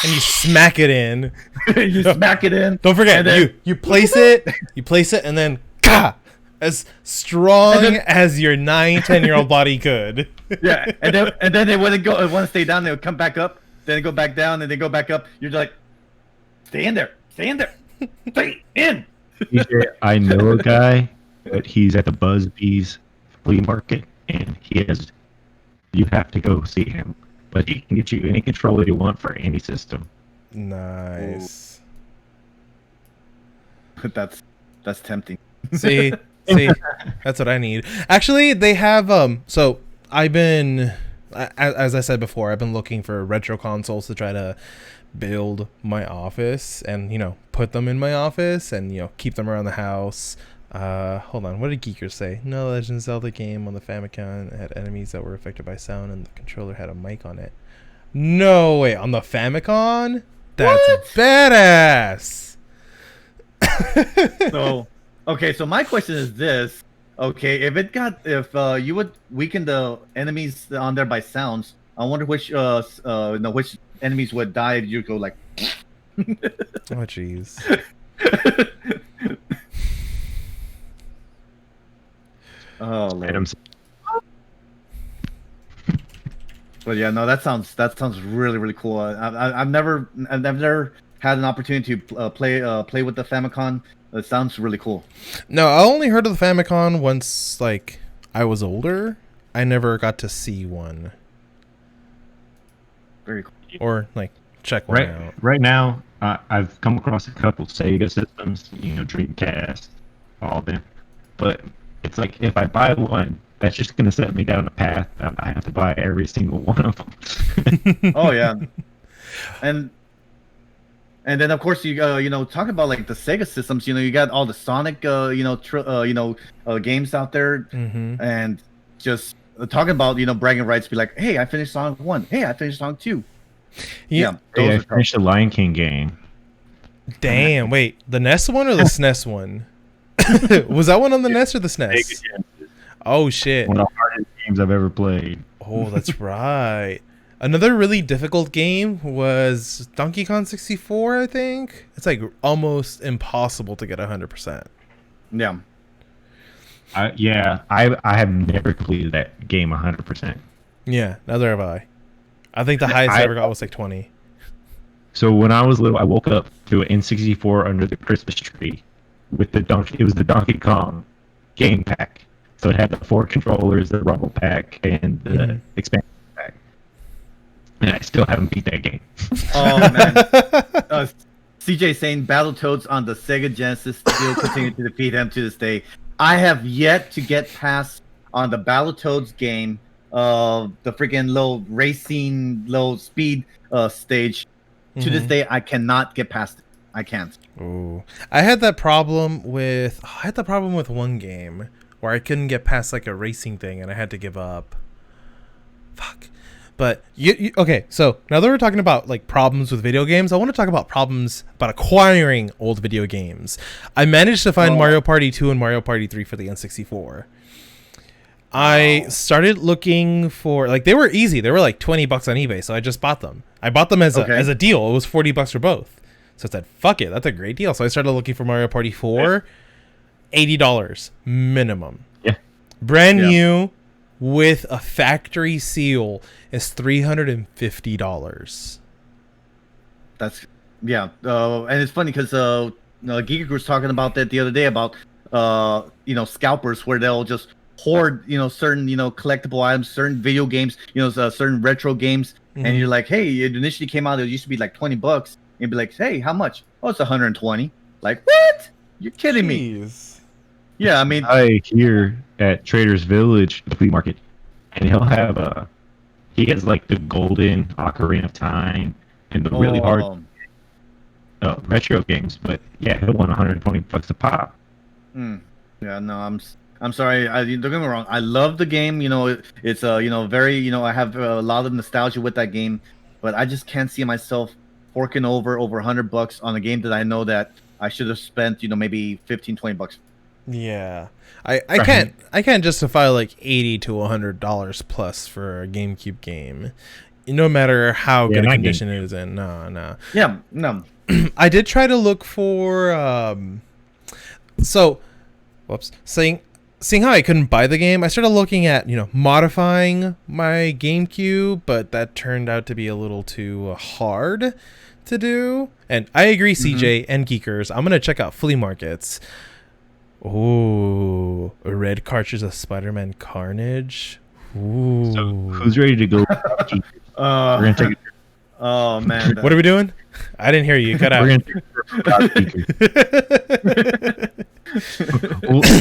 and you smack it in. You smack it in. Don't forget, then, you place it, and then as strong as your 9-10-year-old body could. Yeah, and then they wouldn't go. Want to stay down. They would come back up, then go back down, and then go back up. You're like, stay in there, stay in. DJ, I know a guy, but he's at the Buzzbees flea market, and you have to go see him. But he can get you any controller you want for any system. Nice. That's tempting. See, that's what I need. Actually, they have so I've been, as I said before, I've been looking for retro consoles to try to build my office and, you know, put them in my office and, you know, keep them around the house. Hold on, what did Geekers say? No Legend of Zelda game on the Famicom had enemies that were affected by sound and the controller had a mic on it. No way, on the Famicom? That's what? Badass. So my question is this. Okay, if you would weaken the enemies on there by sounds, I wonder which which enemies would die if you go like oh jeez. Oh Lord. But yeah, no, that sounds really, really cool. I've never had an opportunity to play with the Famicom. It sounds really cool. No, I only heard of the Famicom once, like, I was older. I never got to see one. Very cool. Or, like, check one out. Right now, I've come across a couple Sega systems, you know, Dreamcast, all of them. But it's like, if I buy one, that's just going to set me down a path. I have to buy every single one of them. Oh, yeah. And then of course you talk about like the Sega systems. You know, you got all the Sonic games out there, and just talking about bragging rights. Be like, hey, I finished Sonic 1. Hey, I finished Sonic 2. Yeah, I finished the Lion King game. Damn, wait, the NES one or the SNES one? Was that one on the NES or the SNES? Oh shit! One of the hardest games I've ever played. Oh, that's right. Another really difficult game was Donkey Kong 64, I think. It's like almost impossible to get 100%. Yeah. I have never completed that game 100%. Yeah, neither have I. I think the highest I ever got was like 20. So when I was little, I woke up to an N64 under the Christmas tree with it was the Donkey Kong game pack. So it had the 4 controllers, the rumble pack, and the expansion pack. And I still haven't beat that game. Oh man. CJ saying Battletoads on the Sega Genesis still continue to defeat him to this day. I have yet to get past on the Battletoads game the freaking low speed stage. To this day, I cannot get past it. I can't. Ooh. I had that problem with one game where I couldn't get past like a racing thing and I had to give up. Fuck. But okay, so now that we're talking about like problems with video games, I want to talk about problems about acquiring old video games. I managed to find Mario Party 2 and Mario Party 3 for the N64. I started looking for, like, they were easy. They were like $20 on eBay, so I just bought them. I bought them as a deal. It was $40 for both. So I said, fuck it, that's a great deal. So I started looking for Mario Party 4, $80 minimum. Yeah. Brand new with a factory seal is $350. That's and it's funny because Giga was talking about that the other day about scalpers where they'll just hoard certain collectible items, certain video games, certain retro games, and you're like, hey, it initially came out, it used to be like $20, and you'd be like, hey, how much? Oh, it's 120. Like, what? You're kidding me. Yeah, I mean, I here at Trader's Village, the flea market, and he'll have he has like the golden Ocarina of Time and the really hard retro games, but yeah, he'll want $120 a pop. Yeah, no, I'm sorry. Don't get me wrong. I love the game. It's very. I have a lot of nostalgia with that game, but I just can't see myself forking over $100 on a game that I know that I should have spent maybe $15-20. Yeah, I can't justify like $80 to $100 plus for a GameCube game. no matter how good a not condition it is in. No. Yeah, no. I did try to look for seeing how I couldn't buy the game, I started looking at, modifying my GameCube, but that turned out to be a little too hard to do. And I agree, CJ and Geekers, I'm gonna check out flea markets. Ooh, a red cartridge of Spider-Man Carnage. Ooh. So who's ready to go? We're gonna take Oh man. What are we doing? I didn't hear you. You cut out. We're gonna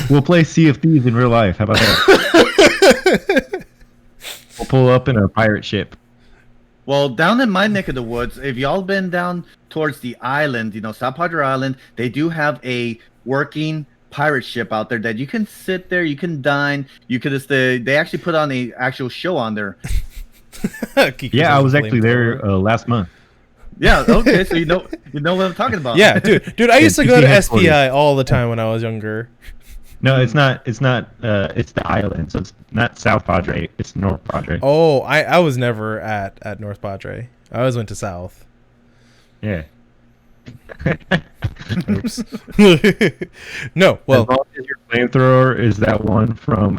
we'll play Sea of Thieves in real life. How about that? We'll pull up in a pirate ship. Well, down in my neck of the woods, if y'all been down towards the island, South Padre Island, they do have a working pirate ship out there that you can sit there, you can dine, you could just they actually put on a actual show on there. Yeah, I was actually there last month. Yeah, okay, so you know what I'm talking about. Yeah, dude, I used to go to SPI all the time when I was younger. No, it's not. It's the island, so it's not South Padre. It's North Padre. Oh, I was never at North Padre. I always went to South. Yeah. Oops. No, well, as long as your flamethrower is that one from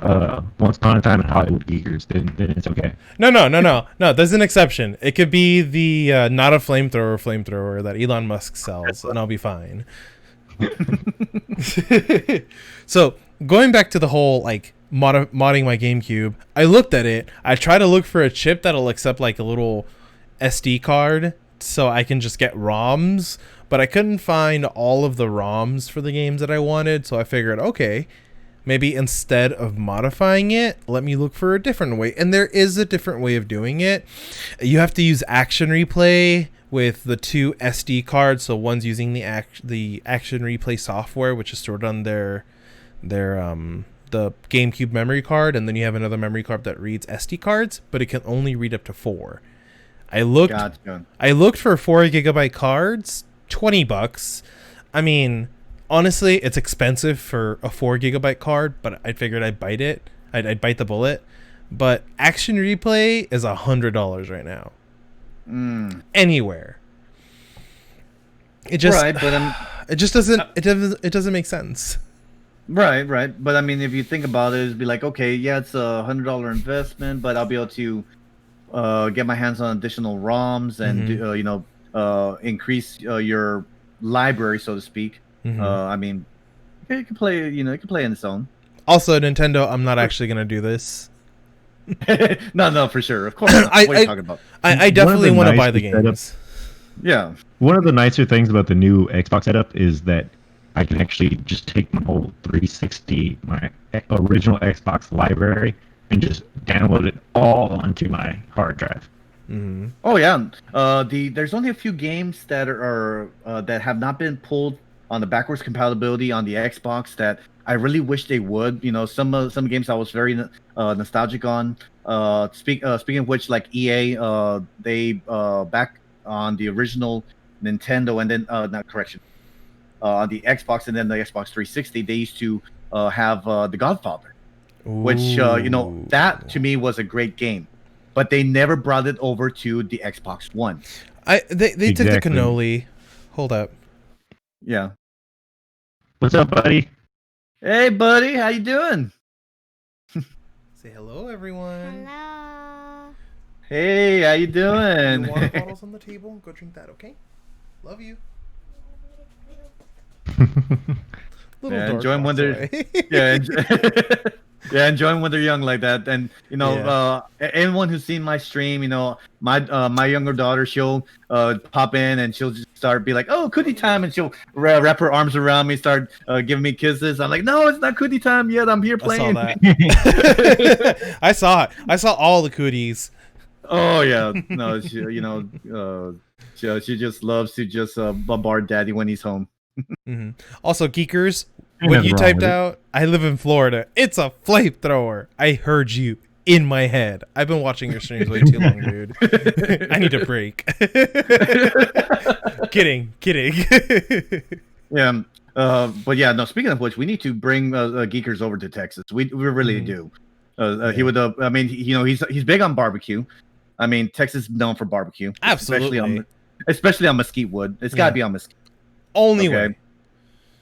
Once Upon a Time in Hollywood Geekers, then it's okay. No. There's an exception. It could be the not a flamethrower that Elon Musk sells, and I'll be fine. So going back to the whole modding my GameCube, I looked at it. I tried to look for a chip that'll accept like a little SD card, so I can just get ROMs. But I couldn't find all of the ROMs for the games that I wanted, so I figured, okay, maybe instead of modifying it, let me look for a different way. And there is a different way of doing it. You have to use Action Replay with the two SD cards. So one's using the Action Replay software, which is stored on the GameCube memory card, and then you have another memory card that reads SD cards, but it can only read up to 4. I looked for 4 gigabyte cards. $20. I mean, honestly, it's expensive for a 4 gigabyte card, but I figured I'd bite it. I'd bite the bullet. But Action Replay is $100 right now. Anywhere. It just it doesn't make sense. Right. But I mean, if you think about it, it'd be like, okay, yeah, it's a $100 investment, but I'll be able to get my hands on additional ROMs and increase your library, so to speak. I mean, it can play. It can play in its own. Also, Nintendo, I'm not actually gonna do this. No, for sure. Of course not. What are you talking about? I definitely want to buy the games. Yeah. One of the nicer things about the new Xbox setup is that I can actually just take my whole 360, my original Xbox library, and just download it all onto my hard drive. Oh yeah. There's only a few games that are that have not been pulled on the backwards compatibility on the Xbox that I really wish they would. Some games I was very nostalgic on. Speaking of which, like EA, they back on the original Nintendo, and then on the Xbox, and then the Xbox 360, they used to have The Godfather, which that to me was a great game. But they never brought it over to the Xbox One. They took the cannoli. Hold up. Yeah. What's up, buddy? Hey, buddy. How you doing? Say hello, everyone. Hello. Hey, how you doing? The water bottle's on the table. Go drink that, okay? Love you. Enjoy them when they're enjoy them when they're young like that. And anyone who's seen my stream, my younger daughter, she'll pop in and she'll just be like, "Oh, cootie time," and she'll wrap her arms around me, start giving me kisses. I'm like, "No, it's not cootie time yet. I'm here playing." I saw that. I saw it. I saw all the cooties. Oh yeah, no, she just loves to just bombard daddy when he's home. Also, Geekers, when you typed out, "I live in Florida," it's a flamethrower. I heard you in my head. I've been watching your streams way too long, dude. I need a break. Kidding. Yeah, but yeah, no. Speaking of which, we need to bring Geekers over to Texas. We really do. He would. I mean, he's big on barbecue. I mean, Texas is known for barbecue. Absolutely. Especially on mesquite wood. It's got to be on mesquite. Only way.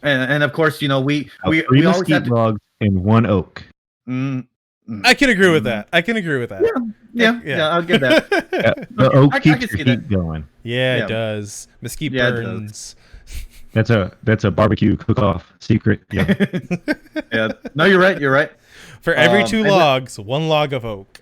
And of course, you know, we always mesquite have to, logs and 1 oak. I can agree with that. Yeah, I'll give that. The oak keeps your heat going. Yeah, it does. Mesquite burns. That's a barbecue cook-off secret. Yeah. Yeah. No, you're right. For every 2 logs, 1 log of oak.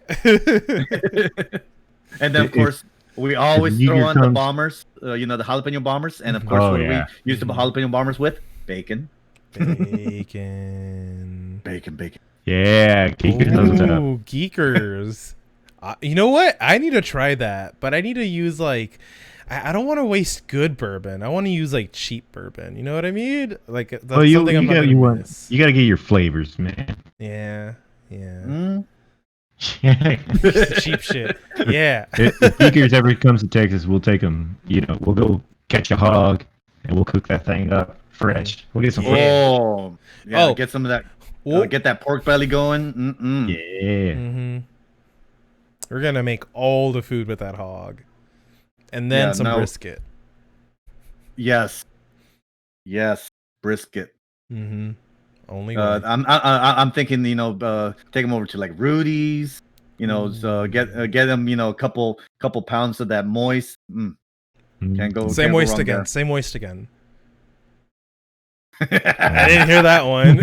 And then, of course, we always throw on the bombers, you know, the jalapeno bombers. And, of course, what do we use the jalapeno bombers with? Bacon. Bacon. Yeah, Geekers. Geekers. You know what? I need to try that, but I need to use, like... I don't want to waste good bourbon. I want to use, like, cheap bourbon. You know what I mean? Like, that's something I'm not going to miss. You got to get your flavors, man. Yeah. Cheap shit. Yeah. If Geekers ever comes to Texas, we'll take them. You know, we'll go catch a hog and we'll cook that thing up fresh. We'll get some. Get some of that. Get that pork belly going. Yeah. We're gonna make all the food with that hog, and then some brisket. Yes, brisket. Only I'm thinking, you know, take them over to like Rudy's, you know, get them, you know, a couple pounds of that moist. Can't go. Same moist again. Same moist again. I didn't hear that one.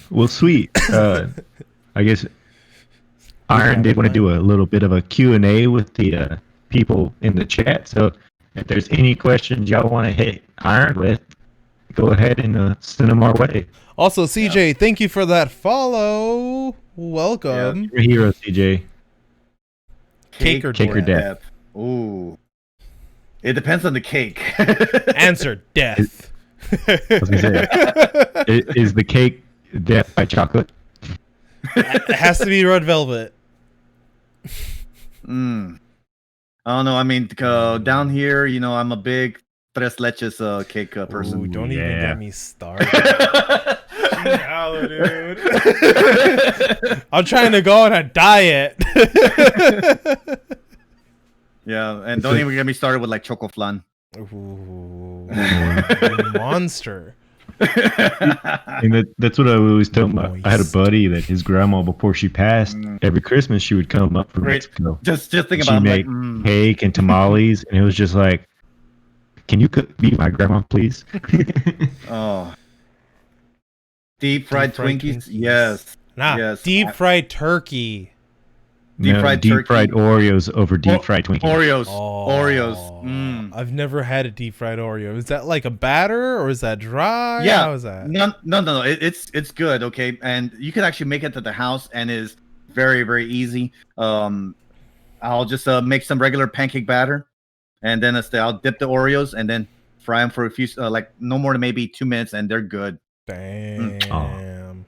Well, sweet. I guess Iron did want to do a little bit of a Q&A with the people in the chat. So if there's any questions y'all want to hit Iron with, go ahead and send them our way. Also, CJ, thank you for that follow. Welcome. You're a hero, CJ. Cake or death? Ooh. It depends on the cake. Answer, death. I was gonna say, is the cake death by chocolate? It has to be red velvet. I don't know. I mean, down here, you know, I'm a big tres leches cake person. Ooh, don't even get me started. Dude. I'm trying to go on a diet. Yeah, and don't even get me started with like choco flan. Ooh, monster. And that's what I always tell my. I had a buddy that his grandma, before she passed, every Christmas she would come up from Mexico. Just think she about make cake and tamales, and it was just like, can you be my grandma, please? Oh, deep fried Twinkies, yes. Yes. Deep fried turkey. Deep fried Oreos over deep fried Twinkies. Oreos. I've never had a deep fried Oreo. Is that like a batter or is that dry? Yeah. How is that? No. It's good. Okay, and you can actually make it at the house, and is very, very easy. I'll just make some regular pancake batter, and then I'll dip the Oreos and then fry them for a few, like no more than maybe 2 minutes, and they're good. Damn.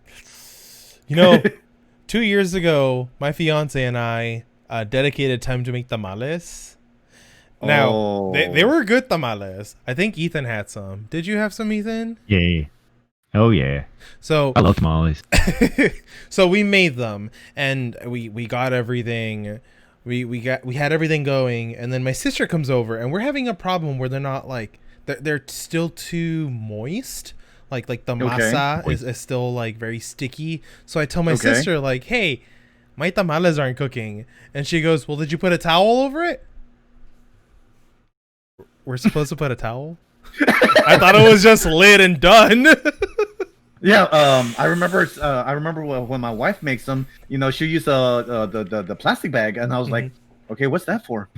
You know. 2 years ago, my fiance and I dedicated time to make tamales. Now, they were good tamales. I think Ethan had some. Did you have some, Ethan? Yeah. Oh, yeah. So I love tamales. So we made them, and we got everything. We had everything going, and then my sister comes over, and we're having a problem where they're not like they're still too moist. Like the masa is still like very sticky. So I tell my sister like, hey, my tamales aren't cooking. And she goes, well, did you put a towel over it? We're supposed to put a towel? I thought it was just lit and done. Yeah, I remember when my wife makes them, you know, she used the plastic bag, and I was like, okay, what's that for?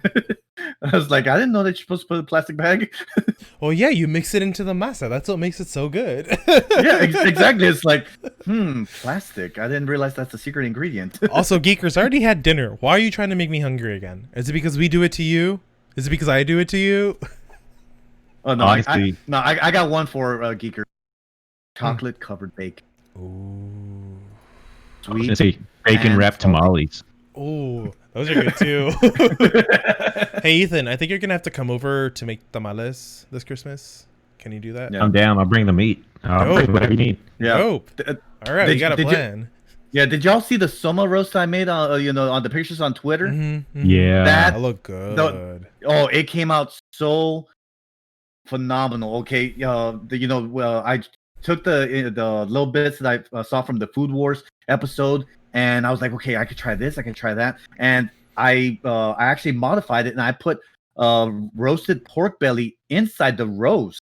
I was like, I didn't know that you're supposed to put a plastic bag. Well, yeah, you mix it into the masa. That's what makes it so good. Yeah, exactly. It's like, plastic. I didn't realize that's the secret ingredient. Also, Geekers, I already had dinner. Why are you trying to make me hungry again? Is it because we do it to you? Is it because I do it to you? Oh, no, I got one for Geekers. Chocolate covered bacon. Ooh. Sweet. Bacon wrapped tamales. Ooh, those are good too. Hey, Ethan, I think you're gonna have to come over to make tamales this Christmas. Can you do that? Yeah. I'm down. I'll bring the meat. I'll bring whatever you need. Yeah. Dope. All right, we got a plan. Yeah, did y'all see the Soma roast I made on on the pictures on Twitter? Yeah, that looked good. It came out so phenomenal. Okay, I took the little bits that I saw from the Food Wars episode, and I was like, okay, I could try this, I can try that, and I actually modified it, and I put roasted pork belly inside the roast,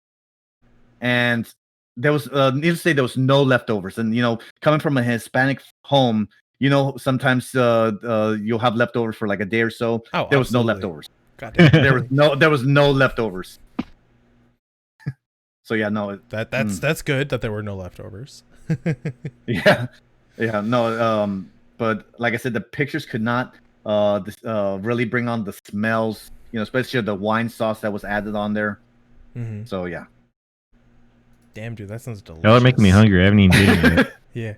and there was needless to say there was no leftovers. And coming from a Hispanic home, sometimes you'll have leftovers for like a day or so. Oh, there was absolutely. no leftovers. Goddamn. there was no leftovers. So yeah, no, that's good that there were no leftovers. yeah, no, but like I said, the pictures could not really bring on the smells, especially the wine sauce that was added on there. So yeah. Damn, dude, that sounds delicious. Y'all are making me hungry. I haven't even eaten yet. Yeah.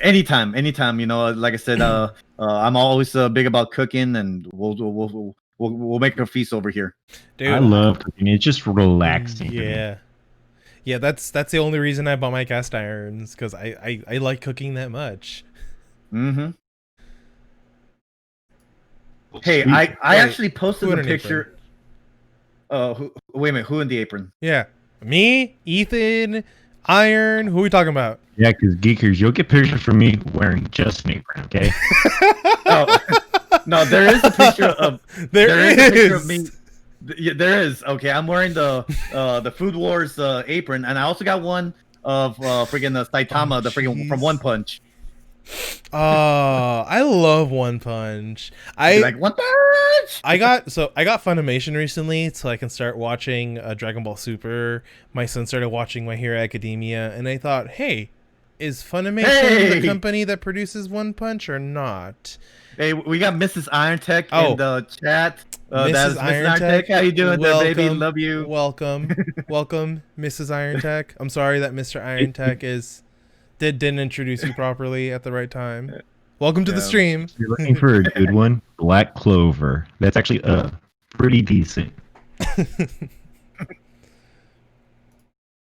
Anytime. Like I said, I'm always big about cooking, and we'll make a feast over here. Dude, I love cooking. It's just relaxing. Yeah, that's the only reason I bought my cast irons, because I like cooking that much. Hey, I actually posted a picture. Wait a minute, who in the apron? Yeah, me, Ethan, Iron. Who are we talking about? Yeah, because geekers, you'll get pictures from me wearing just an apron, okay? No, there is a picture of there is a picture of me. Yeah, there is. Okay, I'm wearing the Food Wars apron, and I also got one of freaking Saitama, the freaking from One Punch. I love One Punch. Like One Punch. I got Funimation recently, so I can start watching Dragon Ball Super. My son started watching My Hero Academia, and I thought, hey, is Funimation the company that produces One Punch or not? Hey, we got Mrs. Irontech in the chat. Mrs. Irontech, how you doing there, baby? Love you. Welcome, Mrs. Irontech. I'm sorry that Mr. Irontech didn't introduce you properly at the right time. Welcome to the stream. If you're looking for a good one, Black Clover. That's actually pretty decent.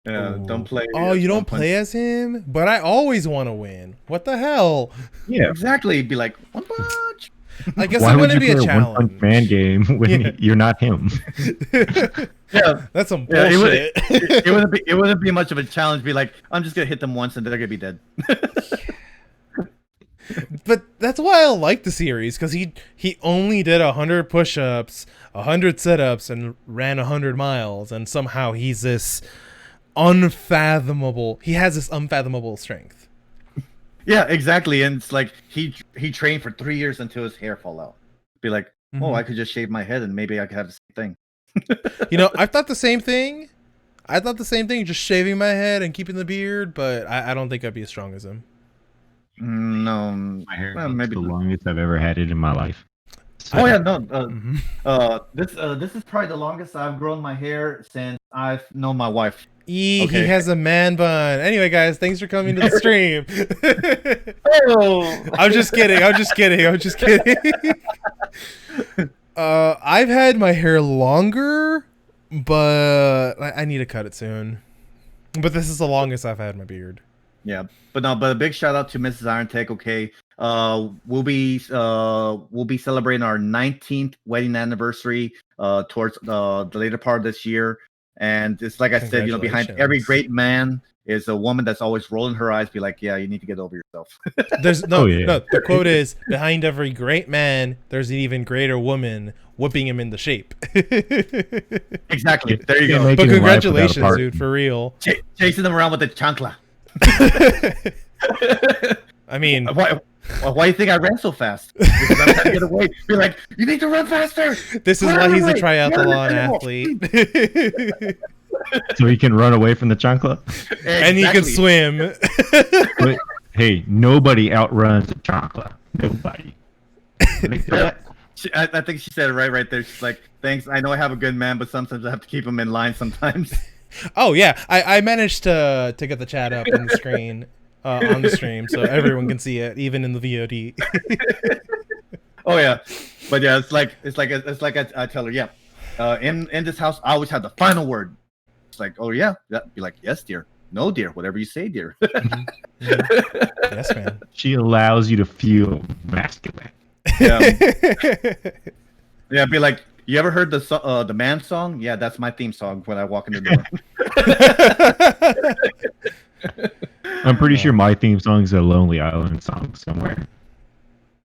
Yeah, don't play. Oh, you don't play as him? But I always want to win. What the hell? Yeah, exactly. Be like, One Punch. I guess it wouldn't be a challenge. One Punch Man game when you're not him. Yeah, that's some bullshit. It wouldn't be much of a challenge. Be like, I'm just gonna hit them once and they're gonna be dead. But that's why I like the series, because he only did 100 push-ups, 100 sit-ups, and ran 100 miles, and somehow he's this unfathomable. He has this unfathomable strength. Yeah, exactly. And it's like he trained for 3 years until his hair fall out. Be like, oh, I could just shave my head and maybe I could have the same thing. I thought the same thing. Just shaving my head and keeping the beard, but I don't think I'd be as strong as him. No, my hair maybe the longest I've ever had it in my life. Oh yeah, no. This is probably the longest I've grown my hair since I've known my wife. He has a man bun. Anyway, guys, thanks for coming to the stream. I'm just kidding. I've had my hair longer, but I need to cut it soon. But this is the longest I've had my beard. Yeah, but a big shout out to Mrs. Irontech. Okay, we'll be celebrating our 19th wedding anniversary towards the later part of this year. And it's like I said, behind every great man is a woman that's always rolling her eyes, be like, yeah, you need to get over yourself. There's no. The quote is, behind every great man, there's an even greater woman whipping him into shape. Exactly. There you go. But congratulations, dude, for real. Chasing them around with the chancla. I mean, why do you think I ran so fast? Because I'm trying to get away. Be like, you need to run faster. This is why he's a triathlon athlete. So he can run away from the chancla? Exactly. And he can swim. But hey, nobody outruns the chancla. Nobody. I think she said it right there. She's like, thanks. I know I have a good man, but sometimes I have to keep him in line sometimes. Oh yeah, I managed to get the chat up on the screen on the stream, so everyone can see it, even in the VOD. Oh yeah, but yeah, it's like I tell her, yeah, in this house I always have the final word. It's like, oh yeah, be like, yes dear, No, dear. Whatever you say, dear. Yes, man. She allows you to feel masculine. Yeah. Yeah, be like, you ever heard the man song? Yeah, that's my theme song when I walk in the door. I'm pretty sure my theme song is a Lonely Island song somewhere.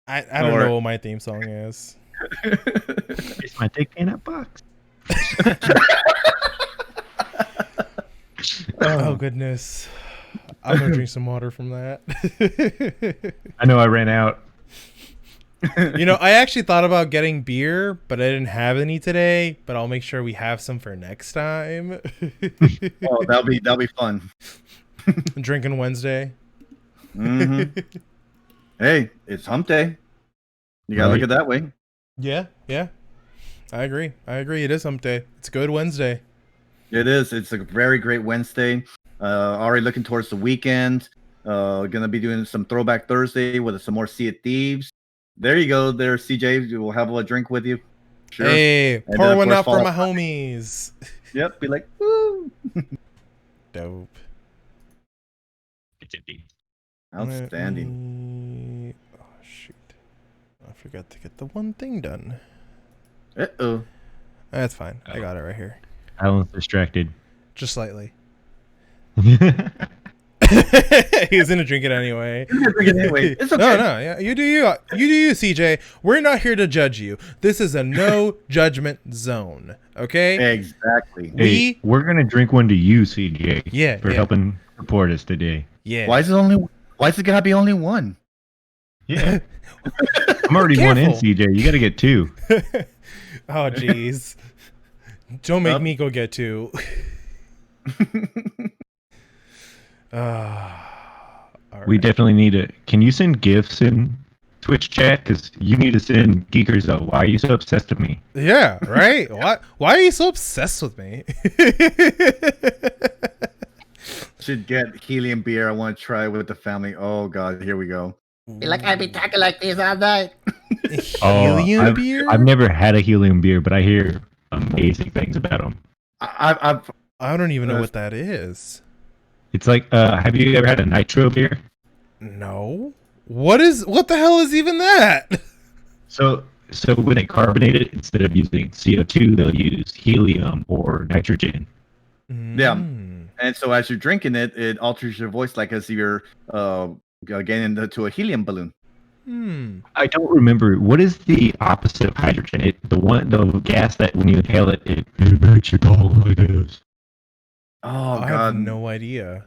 I don't know what my theme song is. It's my dick in a box. Oh goodness. I'm gonna drink some water from that. I know I ran out. You know, I actually thought about getting beer, but I didn't have any today. But I'll make sure we have some for next time. Oh, that'll be fun. Drinking Wednesday. Mm-hmm. Hey, it's hump day. You gotta look at it that way. Yeah. I agree. It is hump day. It's a good Wednesday. It is. It's a very great Wednesday. Already looking towards the weekend. Gonna be doing some Throwback Thursday with some more Sea of Thieves. There you go, there, CJ. We'll have a drink with you. Sure. Hey, pour one out for my homies. Yep, be like, woo. Dope. Outstanding. Oh shoot! I forgot to get the one thing done. Uh-oh. That's fine. I got it right here. Alan's distracted. Just slightly. He's gonna drink it anyway. It's okay. No, yeah, you do you, CJ. We're not here to judge you. This is a no judgment zone. Okay. Exactly. Hey, we're gonna drink one to you, CJ. Yeah. For helping support us today. Yeah. Why is it gotta be only one? Yeah. I'm already one in, CJ. You gotta get two. Oh jeez. Don't make me go get two. We definitely need it. Can you send gifts in Twitch chat? Because you need to send geekers out. Why are you so obsessed with me? Yeah, right. Why are you so obsessed with me? Should get helium beer. I want to try with the family. Oh god, here we go. Be like, I be talking like this all night. Helium beer? I've never had a helium beer, but I hear amazing things about them. I don't even know what that is. It's like, have you ever had a nitro beer? No. What the hell is even that? So when they carbonate it, instead of using CO2, they'll use helium or nitrogen. Yeah. And so as you're drinking it, it alters your voice like as you're getting into a helium balloon. I don't remember. What is the opposite of hydrogen? The gas that when you inhale it, it makes you talk like this. Oh, God. I have no idea.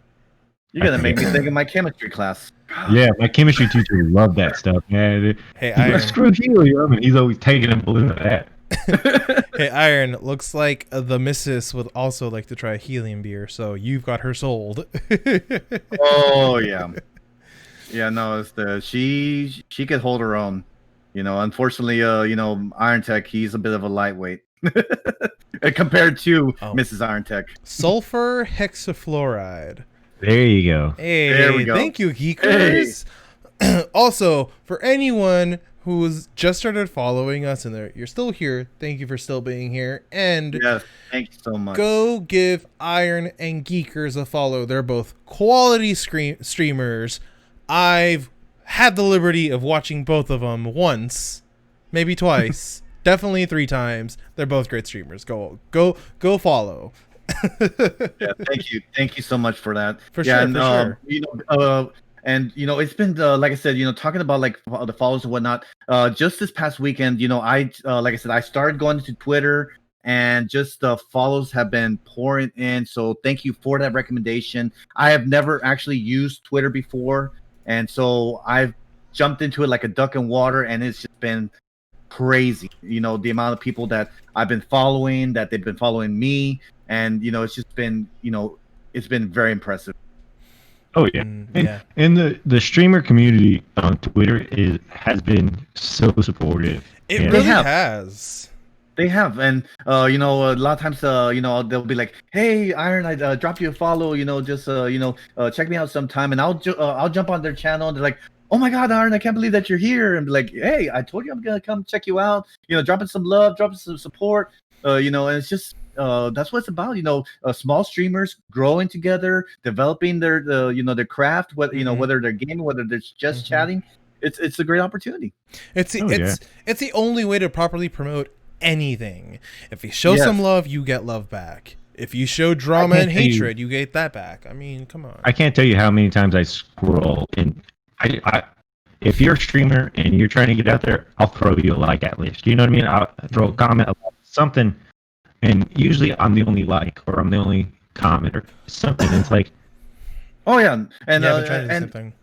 You're going to make me think of my chemistry class. Yeah, my chemistry teacher loved that stuff, man. Hey, Iron. Screw helium, and he's always taking a balloon of that. Hey, Iron, looks like the missus would also like to try a helium beer, so you've got her sold. Oh, yeah. Yeah, no, it's she could hold her own. You know, unfortunately, Irontech, he's a bit of a lightweight. Compared to Mrs. Irontech. Sulfur hexafluoride. There you go. Hey, there we go. Thank you, geekers. Hey. Also, for anyone who's just started following us and you're still here, thank you for still being here. And yes, thank you so much. Go give Iron and Geekers a follow. They're both quality streamers. I've had the liberty of watching both of them once, maybe twice. Definitely 3 times. They're both great streamers. Go follow. Yeah, thank you so much for that. For sure. And it's been like I said, talking about like the follows and whatnot. Just this past weekend, I like I said, I started going to Twitter, and just the follows have been pouring in. So thank you for that recommendation. I have never actually used Twitter before, and so I've jumped into it like a duck in water, and it's just been crazy. The amount of people that I've been following, that they've been following me, and it's just been it's been very impressive. Oh yeah. And the streamer community on Twitter has been so supportive. It really has. They have, and a lot of times they'll be like, hey Iron, I dropped you a follow, just check me out sometime, and I'll jump on their channel, and they're like, oh my God, Iron, I can't believe that you're here. And be like, hey, I told you I'm gonna come check you out. Dropping some love, dropping some support. And it's just that's what it's about. Small streamers growing together, developing their their craft. Whether they're gaming, whether they're just chatting, it's a great opportunity. It's the only way to properly promote anything. If you show some love, you get love back. If you show drama and hatred, you get that back. I mean, come on. I can't tell you how many times I scroll and if you're a streamer and you're trying to get out there, I'll throw you a like at least. You know what I mean? I'll throw a comment, something, and usually I'm the only like or I'm the only comment or something. It's like, oh yeah, and I've been trying to do the same thing.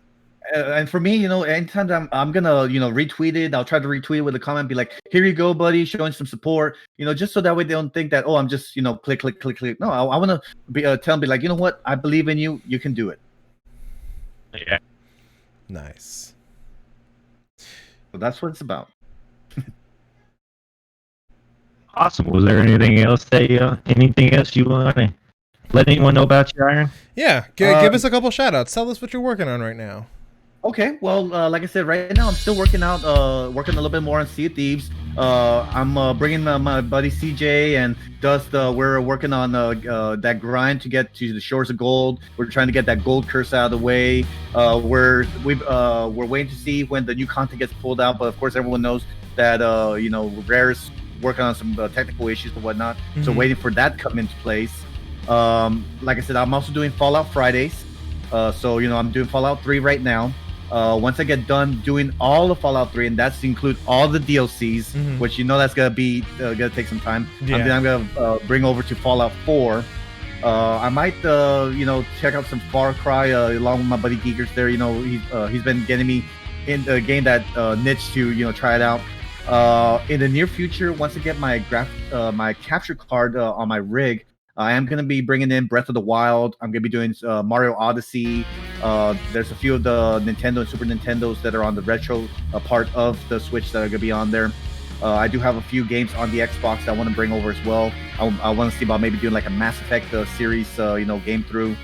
And for me, anytime I'm gonna retweet it, I'll try to retweet it with a comment, be like, here you go, buddy, showing some support, just so that way they don't think that, oh, I'm just click. No, I want to be tell them, be like, you know what, I believe in you, you can do it. Yeah, nice. So that's what it's about. Awesome. Was there anything else you want to let anyone know about you, Iron? Yeah, give us a couple shout outs. Tell us what you're working on right now. Okay, well, like I said, right now I'm still working a little bit more on Sea of Thieves. I'm bringing my buddy CJ and Dust. We're working on that grind to get to the shores of gold. We're trying to get that gold curse out of the way. We're waiting to see when the new content gets pulled out. But of course, everyone knows that Rare's working on some technical issues and whatnot. So waiting for that to come into place. Like I said, I'm also doing Fallout Fridays. So I'm doing Fallout 3 right now. Once I get done doing all of Fallout 3, and that's to include all the DLCs, which that's gonna take some time. Yeah. And then I'm gonna bring over to Fallout 4. I might check out some Far Cry along with my buddy Geekers there. He's been getting me in getting that niche to try it out. In the near future, once I get my capture card on my rig, I am going to be bringing in Breath of the Wild. I'm going to be doing Mario Odyssey. There's a few of the Nintendo and Super Nintendos that are on the retro part of the Switch that are going to be on there. I do have a few games on the Xbox that I want to bring over as well. I want to see about maybe doing like a Mass Effect series, game through.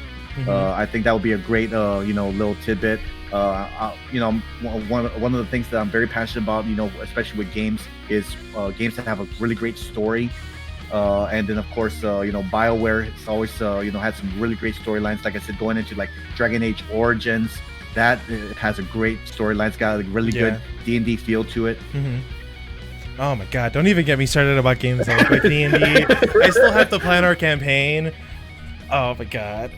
I think that would be a great, little tidbit. One of the things that I'm very passionate about, especially with games, is games that have a really great story. And then of course, BioWare has always, had some really great storylines. Like I said, going into like Dragon Age Origins, that has a great storyline. It's got a really good D&D feel to it. Oh my god! Don't even get me started about games like D&D. I still have to plan our campaign. Oh my god!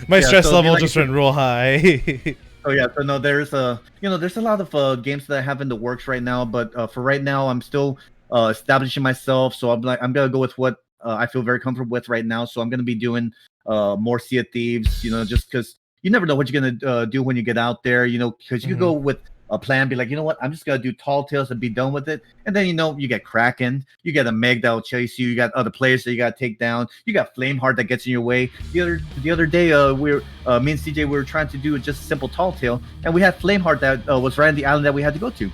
My stress level just went real high. Oh yeah, so no, there's a lot of games that I have in the works right now, but for right now, I'm still establishing myself. So I'm gonna go with what I feel very comfortable with right now. So I'm gonna be doing more Sea of Thieves, just because you never know what you're gonna do when you get out there, because you go with a plan, be like, you know what, I'm just gonna do Tall Tales and be done with it. And then you get Kraken, you get a Meg that'll chase you, you got other players that you gotta take down, you got Flameheart that gets in your way. The other day, me and CJ, we were trying to do just a simple Tall Tale, and we had Flameheart that was right on the island that we had to go to.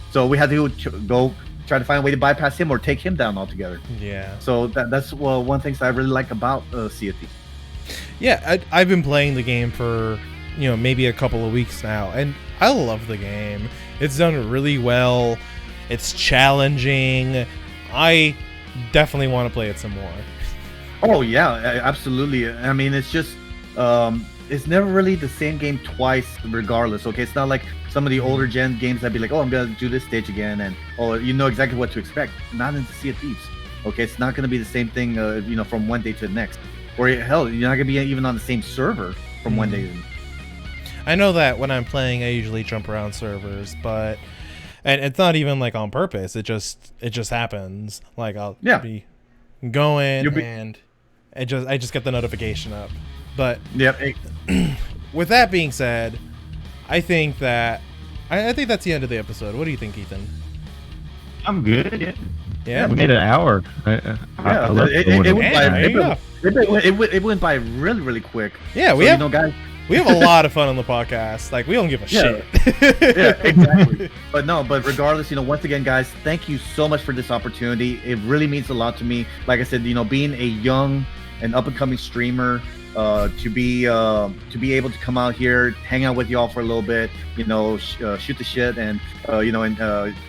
So we had to go try to find a way to bypass him or take him down altogether. Yeah. So that's one thing that I really like about Sea of Thieves. Yeah, I've been playing the game for maybe a couple of weeks now, and I love the game. It's done really well. It's challenging. I definitely want to play it some more. Oh yeah, absolutely. I mean, it's just it's never really the same game twice regardless. Okay, it's not like some of the older gen games that'd be like, oh, I'm gonna do this stage again, and you know exactly what to expect. Not in Sea of Thieves. Okay, it's not gonna be the same thing from one day to the next, or hell, you're not gonna be even on the same server from one day to the next. I know that when I'm playing, I usually jump around servers, and it's not even like on purpose. It just happens. Like I'll be going and I just get the notification up. But with that being said, I think that's the end of the episode. What do you think, Ethan? I'm good. Yeah, we made an hour. It went by really, really quick. Yeah, guys. We have a lot of fun on the podcast. Like, we don't give a shit. Yeah, exactly. But regardless, once again, guys, thank you so much for this opportunity. It really means a lot to me. Like I said, being a young and up-and-coming streamer, to be able to come out here, hang out with y'all for a little bit, you know, shoot the shit, and you know, and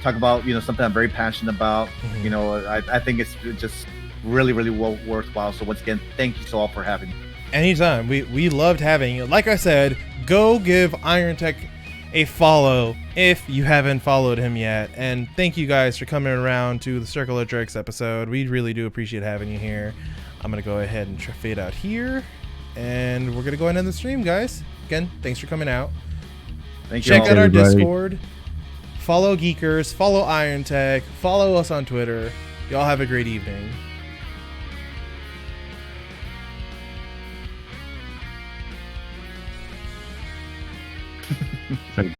talk about, you know, something I'm very passionate about. You know, I think it's just really worthwhile. So once again, thank you so all for having me. Anytime. We loved having you. Like I said, go give Irontech a follow if you haven't followed him yet. And thank you guys for coming around to the Circle of Jerks episode. We really do appreciate having you here. I'm going to go ahead and fade out here. And we're going to go ahead and end the stream, guys. Again, thanks for coming out. Thank you. Check out our everybody. Discord. Follow Geekers. Follow Irontech. Follow us on Twitter. Y'all have a great evening. Sorry.